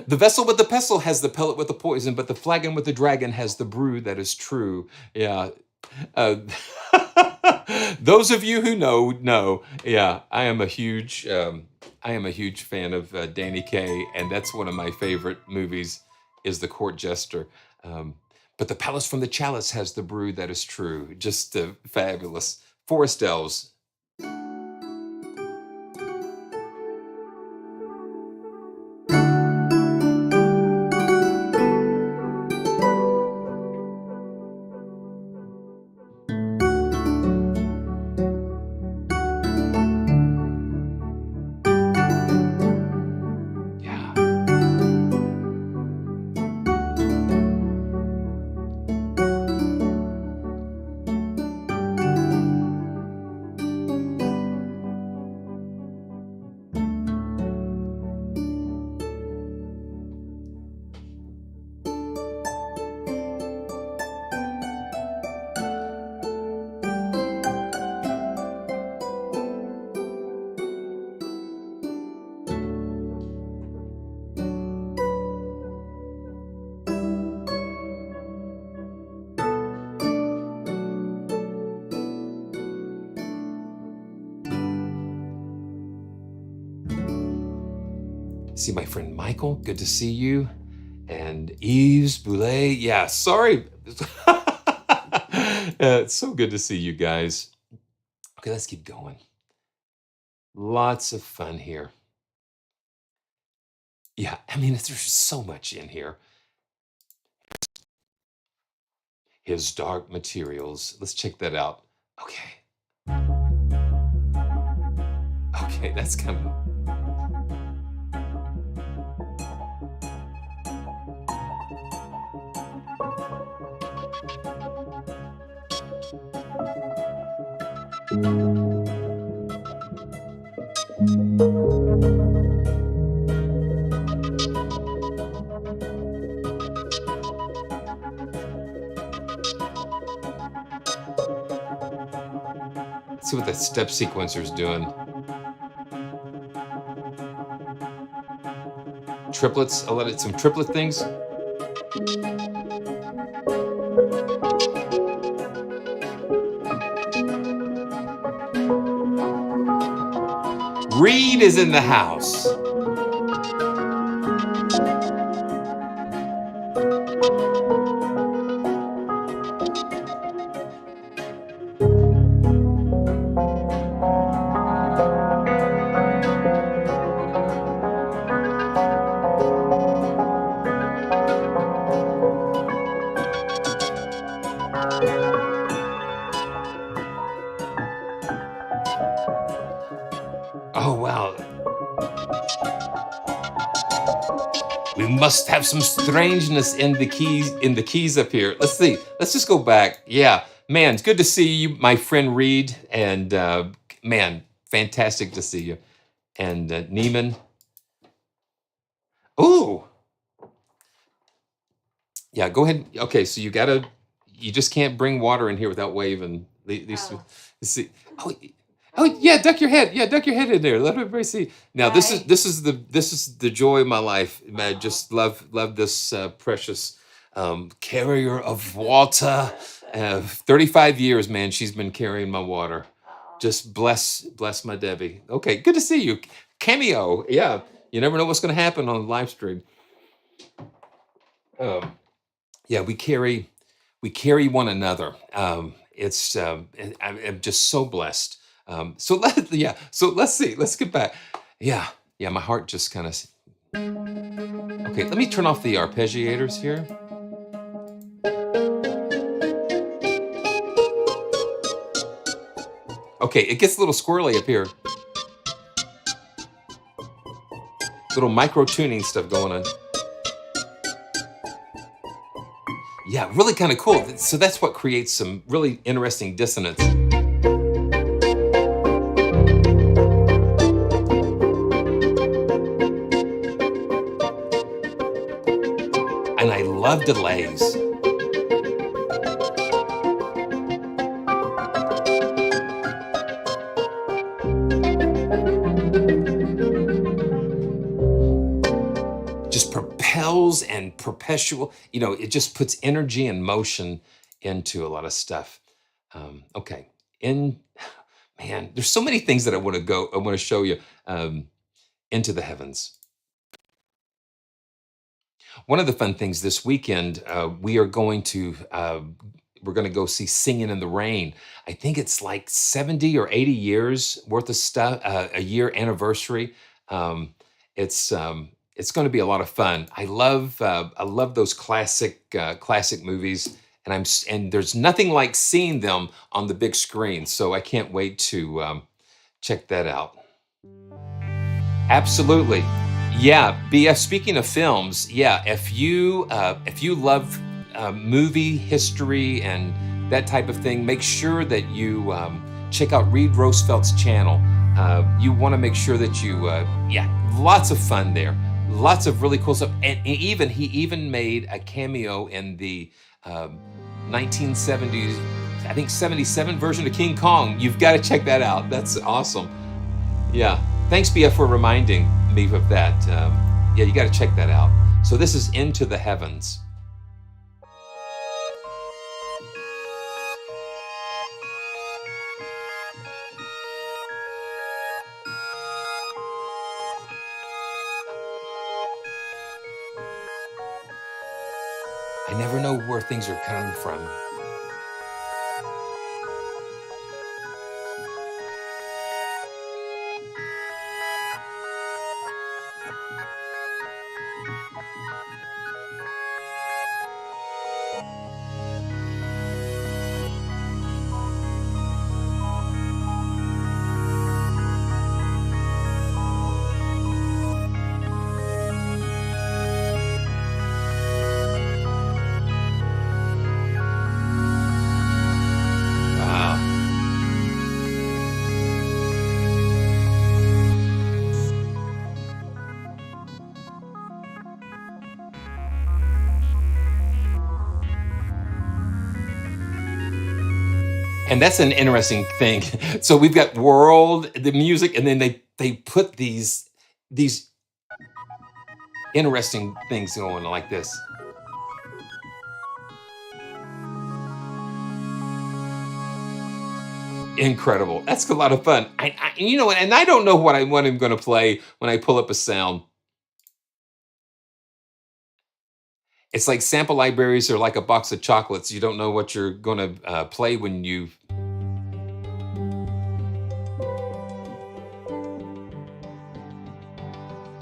vessel with the pestle has the pellet with the poison, but the flagon with the dragon has the brew that is true. Yeah. Those of you who know. Yeah, I am a huge fan of Danny Kaye, and that's one of my favorite movies is The Court Jester. But the palace from the chalice has the brew that is true. Just fabulous. Forest elves. See my friend Michael, good to see you. And Yves Boulet, yeah, sorry. It's so good to see you guys. Okay, let's keep going. Lots of fun here. Yeah, I mean, there's so much in here. His dark materials, let's check that out. Okay. Okay, that's kind of... Let's see what the step sequencer's doing. Triplets, I'll let it, some triplet things. Reed is in the house. Oh, wow. We must have some strangeness in the keys up here. Let's see. Let's just go back. Yeah, man, it's good to see you, my friend Reed. And man, fantastic to see you. And Neiman. Ooh. Yeah, go ahead. Okay, so you just can't bring water in here without waving. These, see. Oh yeah, duck your head. Yeah, duck your head in there. Let everybody see. Now this is the joy of my life. I just love this precious carrier of water. 35 years, man. She's been carrying my water. Just bless my Debbie. Okay, good to see you. Cameo. Yeah, you never know what's going to happen on the live stream. Yeah, we carry one another. I'm just so blessed. So let's see. Let's get back. Yeah. My heart just kind of. Okay, let me turn off the arpeggiators here. Okay, it gets a little squirrely up here. Little micro tuning stuff going on. Yeah, really kind of cool. So that's what creates some really interesting dissonance. love delays. Just propels and perpetual, it just puts energy and motion into a lot of stuff. Okay. In Man, there's so many things that I want to show you. Into the heavens. One of the fun things this weekend, we're going to go see Singing in the Rain. I think it's like 70 or 80 years worth of stuff, a year anniversary. It's going to be a lot of fun. I love those classic movies, and there's nothing like seeing them on the big screen. So I can't wait to check that out. Absolutely. Yeah, BF, speaking of films, yeah, if you love movie history and that type of thing, make sure that you check out Reed Roosevelt channel. You want to make sure that yeah, lots of fun there. Lots of really cool stuff. And he even made a cameo in the 1970s, I think 77 version of King Kong. You've got to check that out. That's awesome. Yeah. Thanks, BF, for reminding me of that. Yeah, you got to check that out. So this is Into the Heavens. I never know where things are coming from. And that's an interesting thing. So we've got world, the music, and then they put these interesting things going like this. Incredible. That's a lot of fun. And I don't know what I'm going to play when I pull up a sound. It's like sample libraries are like a box of chocolates. You don't know what you're going to play when you.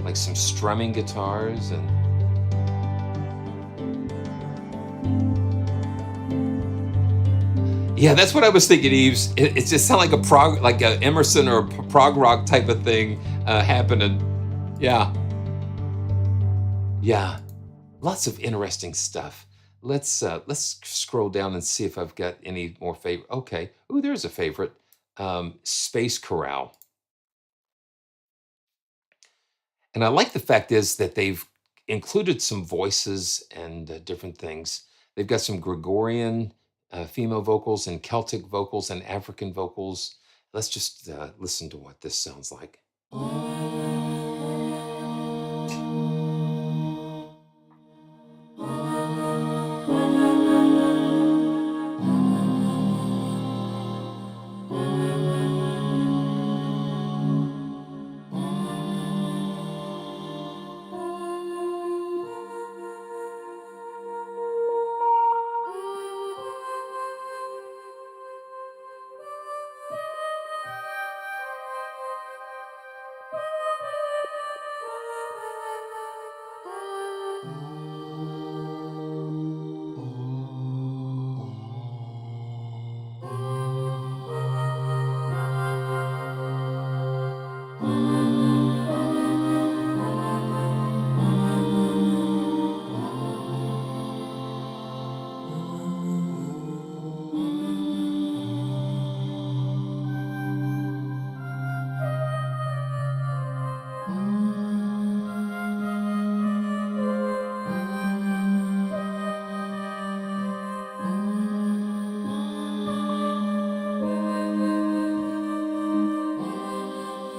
Like some strumming guitars and. Yeah, that's what I was thinking, Eves. It just sounded like a Emerson or a prog rock type of thing happening. Yeah. Yeah. Lots of interesting stuff. Let's scroll down and see if I've got any more favorite. Okay. Ooh, there's a favorite. Space Chorale. And I like the fact is that they've included some voices and different things. They've got some Gregorian female vocals and Celtic vocals and African vocals. Let's just listen to what this sounds like.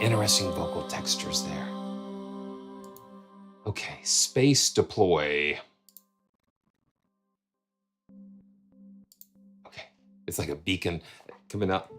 Interesting vocal textures there. Okay, space deploy. Okay, it's like a beacon coming up.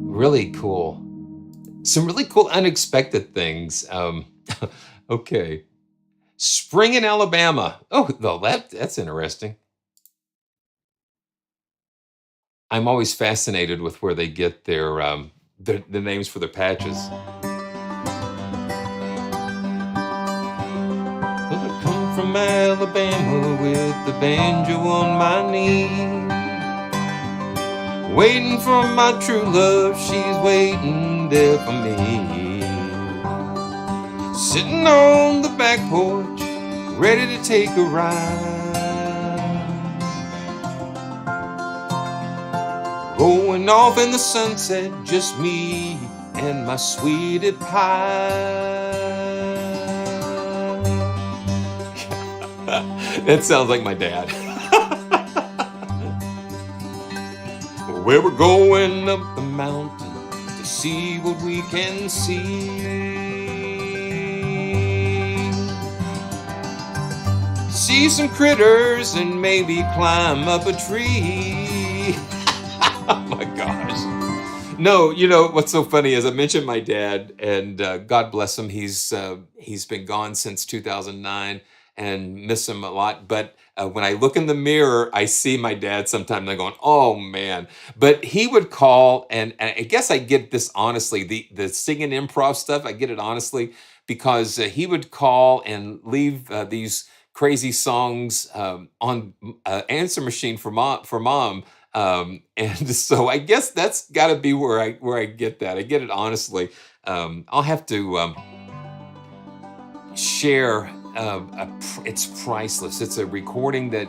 Really cool. Some really cool unexpected things. Okay. Spring in Alabama. Oh, no, that's interesting. I'm always fascinated with where they get the names for their patches. Well, I come from Alabama with the banjo on my knee. Waiting for my true love, she's waiting there for me. Sitting on the back porch, ready to take a ride. Going off in the sunset, just me and my sweetie pie. That sounds like my dad. Where we're going up the mountain to see what we can see. See some critters and maybe climb up a tree. Oh my gosh. No, you know what's so funny is I mentioned my dad, and God bless him. He's been gone since 2009, and miss him a lot. But when I look in the mirror, I see my dad sometimes, and I'm going, "Oh man!" But he would call, and I guess I get this honestly. The singing improv stuff, I get it honestly because he would call and leave these crazy songs on answer machine for mom. And so I guess that's got to be where I get that. I get it honestly. I'll have to share. It's priceless. It's a recording that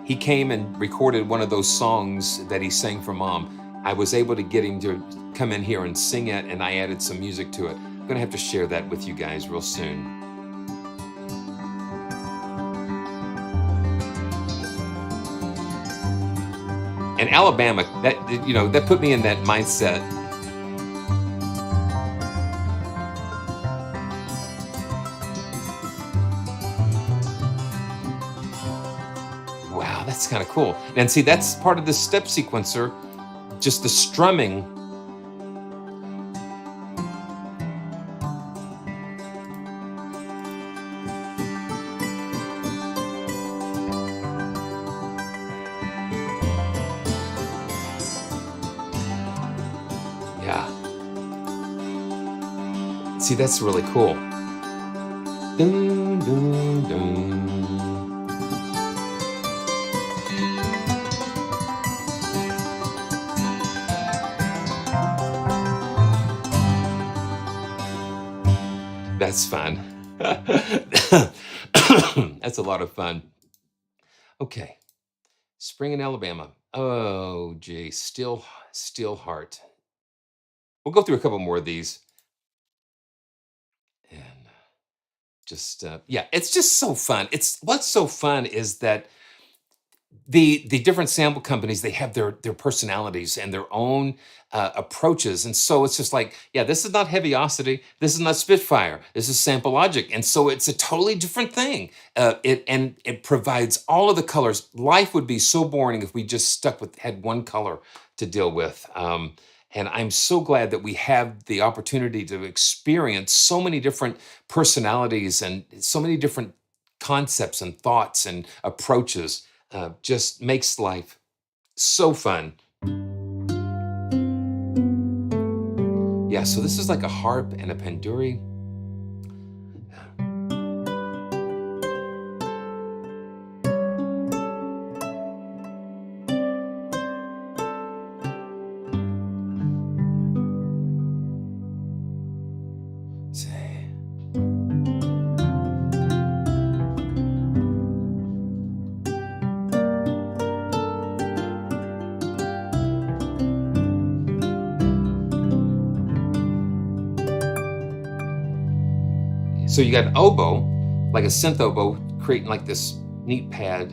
he came and recorded one of those songs that he sang for mom. I was able to get him to come in here and sing it, and I added some music to it. I'm gonna have to share that with you guys real soon. And Alabama, that put me in that mindset. Wow, that's kind of cool. And see, that's part of the step sequencer, just the strumming. Yeah. See, that's really cool. Dun, dun, dun. That's fun. That's a lot of fun. Okay. Spring in Alabama. Oh, gee. Still heart. We'll go through a couple more of these. And just, yeah, it's just so fun. What's so fun is that the different sample companies, they have their personalities and their own approaches, and so it's just like, yeah, this is not Heaviosity, this is not Spitfire, this is Sample Logic, and so it's a totally different thing. It provides all of the colors. Life would be so boring if we just had one color. to deal with. And I'm so glad that we have the opportunity to experience so many different personalities and so many different concepts and thoughts and approaches. Just makes life so fun. Yeah, so this is like a harp and a panduri. Say. So you got an oboe, like a synth oboe, creating like this neat pad.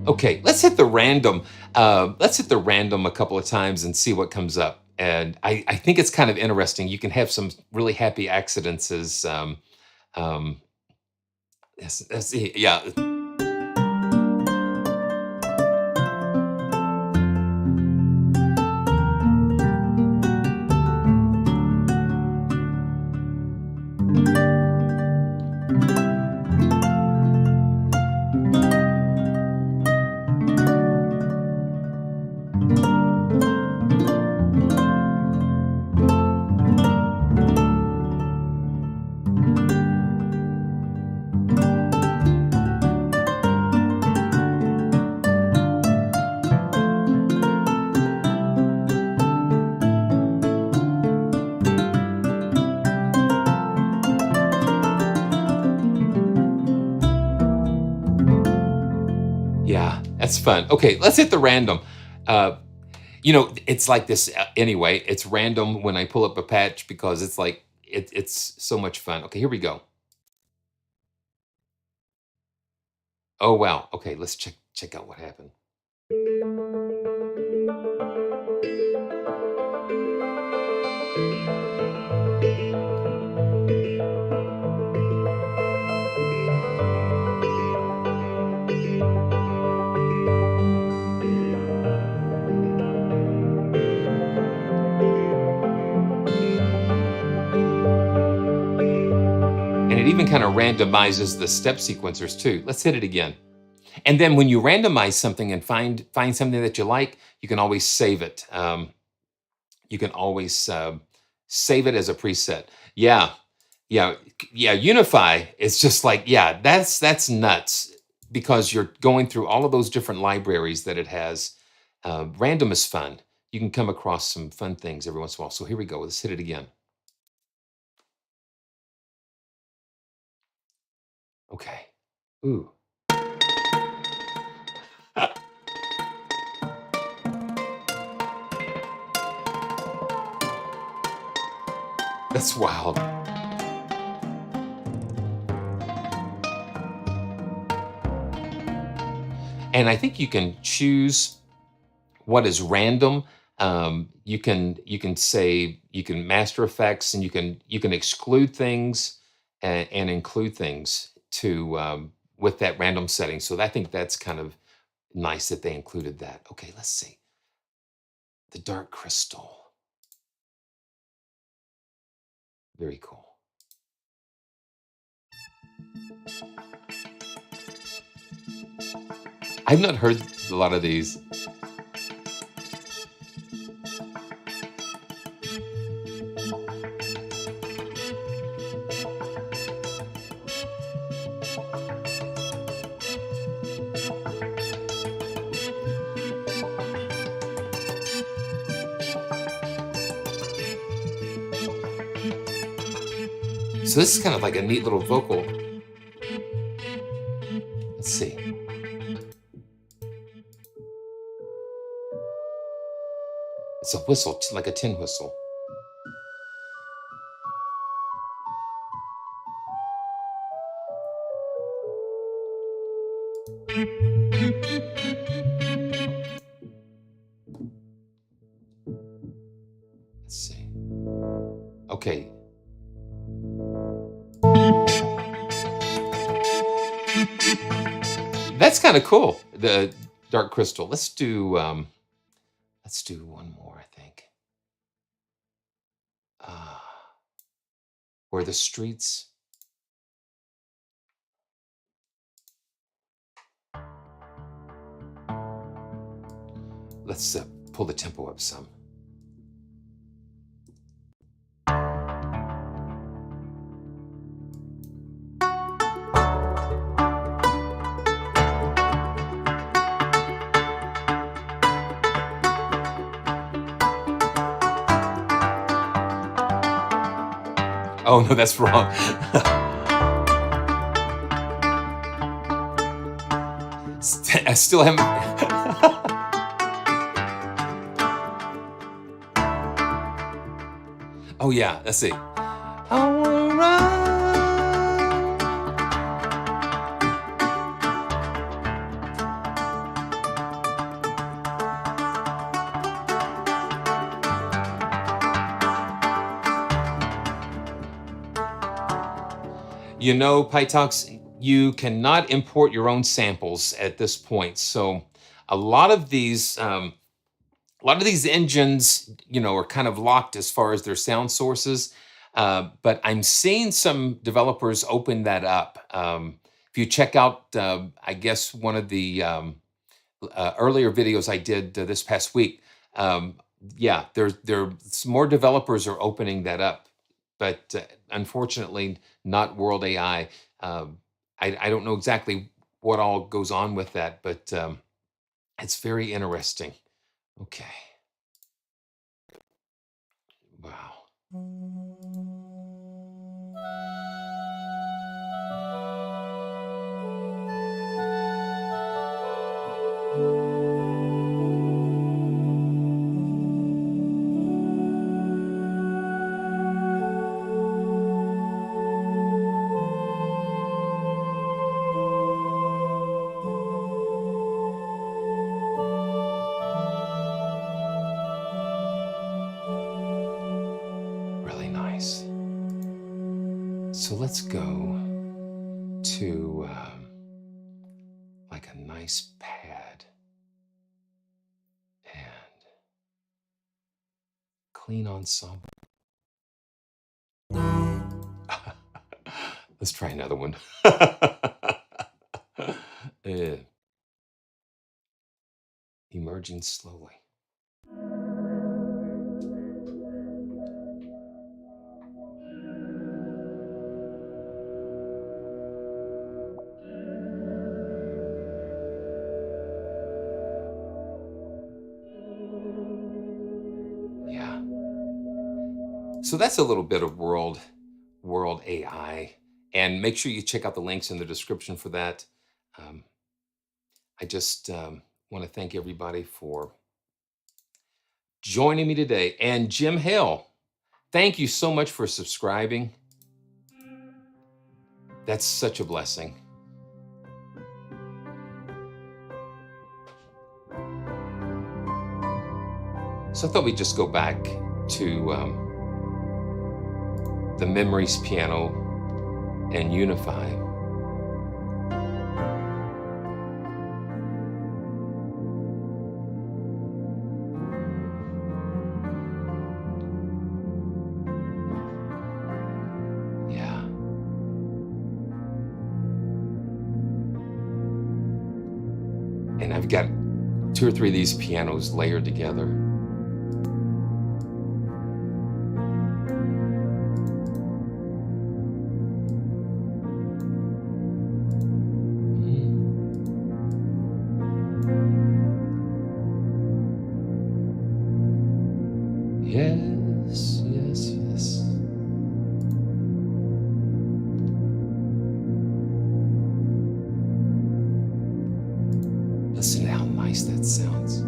Okay, let's hit the random. Let's hit the random a couple of times and see what comes up. And I think it's kind of interesting. You can have some really happy accidents as um, yeah. Yeah, that's fun. Okay, let's hit the random. Uh, it's like this anyway. It's random when I pull up a patch because it's like it's so much fun. Okay, here we go. Oh wow. Okay, let's check out what happened. And it even kind of randomizes the step sequencers too. Let's hit it again. And then when you randomize something and find something that you like, you can always save it. You can always save it as a preset. Yeah, yeah, yeah. Unify is just like, yeah, that's nuts because you're going through all of those different libraries that it has. Random is fun. You can come across some fun things every once in a while. So here we go. Let's hit it again. Okay. Ooh. That's wild. And I think you can choose what is random. You can say you can master effects, and you can exclude things and include things to with that random setting. So I think that's kind of nice that they included that. Okay, let's see the dark crystal. Very cool. I've not heard a lot of these. So this is kind of like a neat little vocal. Let's see. It's a whistle, like a tin whistle. Let's see. Okay. That's kind of cool. The dark crystal. Let's do one more, I think. Where the streets. Let's pull the tempo up some. Oh no, that's wrong. I still haven't. Oh yeah, let's see. You know, PyTalks, you cannot import your own samples at this point. So a lot of these engines, you know, are kind of locked as far as their sound sources. But I'm seeing some developers open that up. If you check out, I guess one of the earlier videos I did this past week, yeah, there's more developers are opening that up, but unfortunately, not World AI. I don't know exactly what all goes on with that, but it's very interesting. Okay. Wow. Really nice. So let's go to like a nice pad and clean ensemble. Let's try another one. Emerging slowly. Yeah. So that's a little bit of world AI, and make sure you check out the links in the description for that. Um, I just want to thank everybody for joining me today. And Jim Hale, thank you so much for subscribing. That's such a blessing. So I thought we'd just go back to the memories piano and unify. Yeah. And I've got 2 or 3 of these pianos layered together. Yes, yes, yes. Listen to how nice that sounds.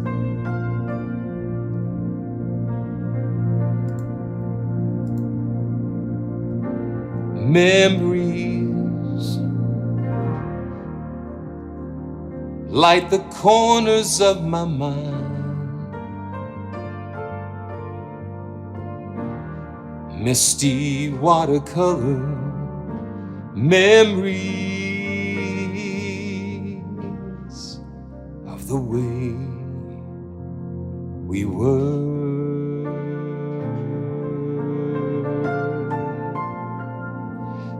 Memories light the corners of my mind. misty watercolor memories of the way we were.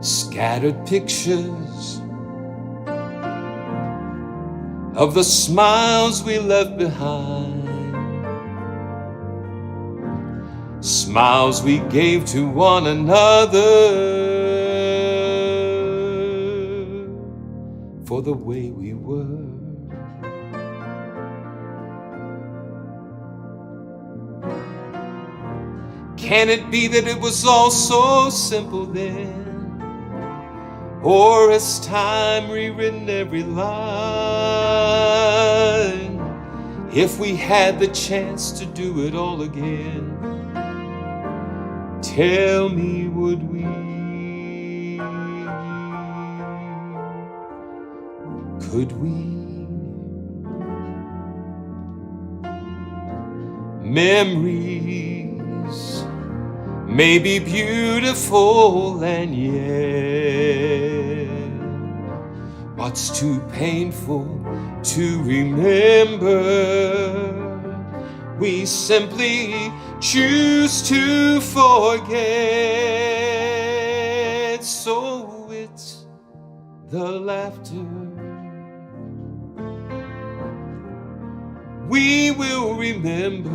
Scattered pictures of the smiles we left behind, smiles we gave to one another for the way we were. Can it be that it was all so simple then? Or has time rewritten every line? If we had the chance to do it all again, tell me, would we? Could we? Memories may be beautiful, and yet what's too painful to remember, we simply choose to forget. So it's the laughter we will remember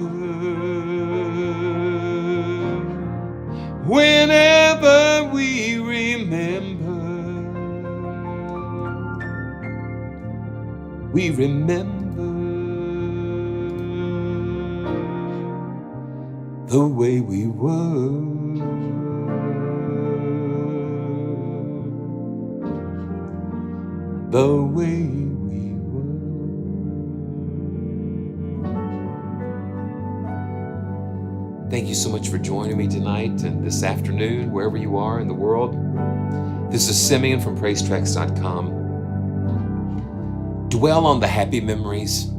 whenever we remember. We remember the way we were. The way we were. Thank you so much for joining me tonight and this afternoon, wherever you are in the world. This is Simeon from PraiseTracks.com. Dwell on the happy memories.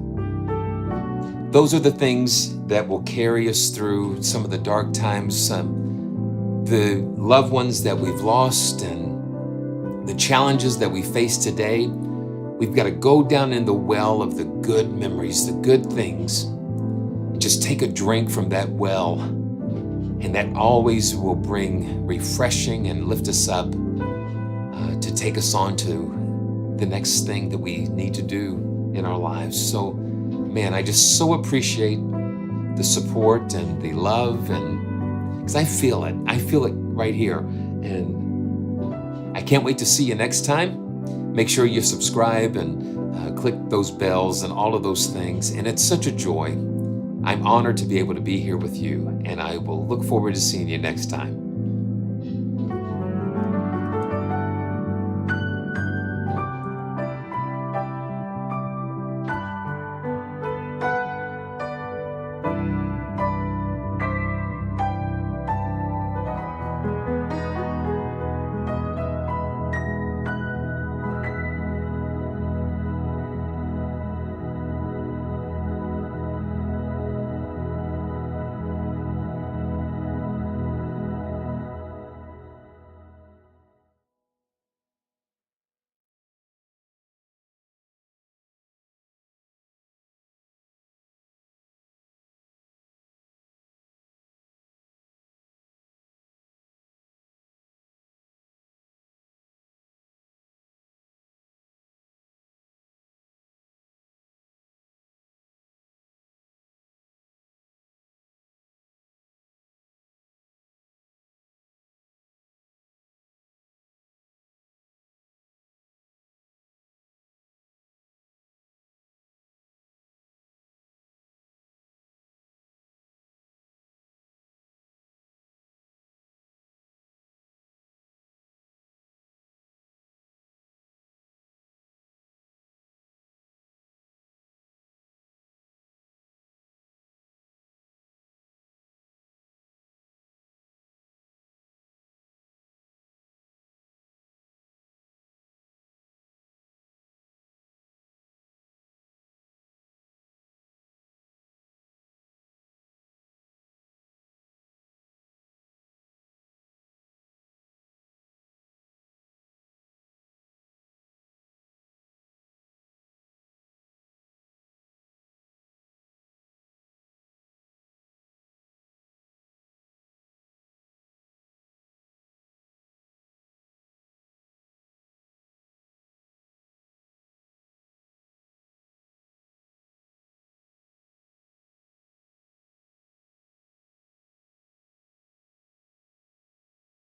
Those are the things that will carry us through some of the dark times, the loved ones that we've lost, and the challenges that we face today. We've got to go down in the well of the good memories, the good things. Just take a drink from that well, and that always will bring refreshing and lift us up to take us on to the next thing that we need to do in our lives. So, man, I just so appreciate the support and the love, and because I feel it right here, and I can't wait to see you next time. Make sure you subscribe and click those bells and all of those things, and it's such a joy. I'm honored to be able to be here with you, and I will look forward to seeing you next time.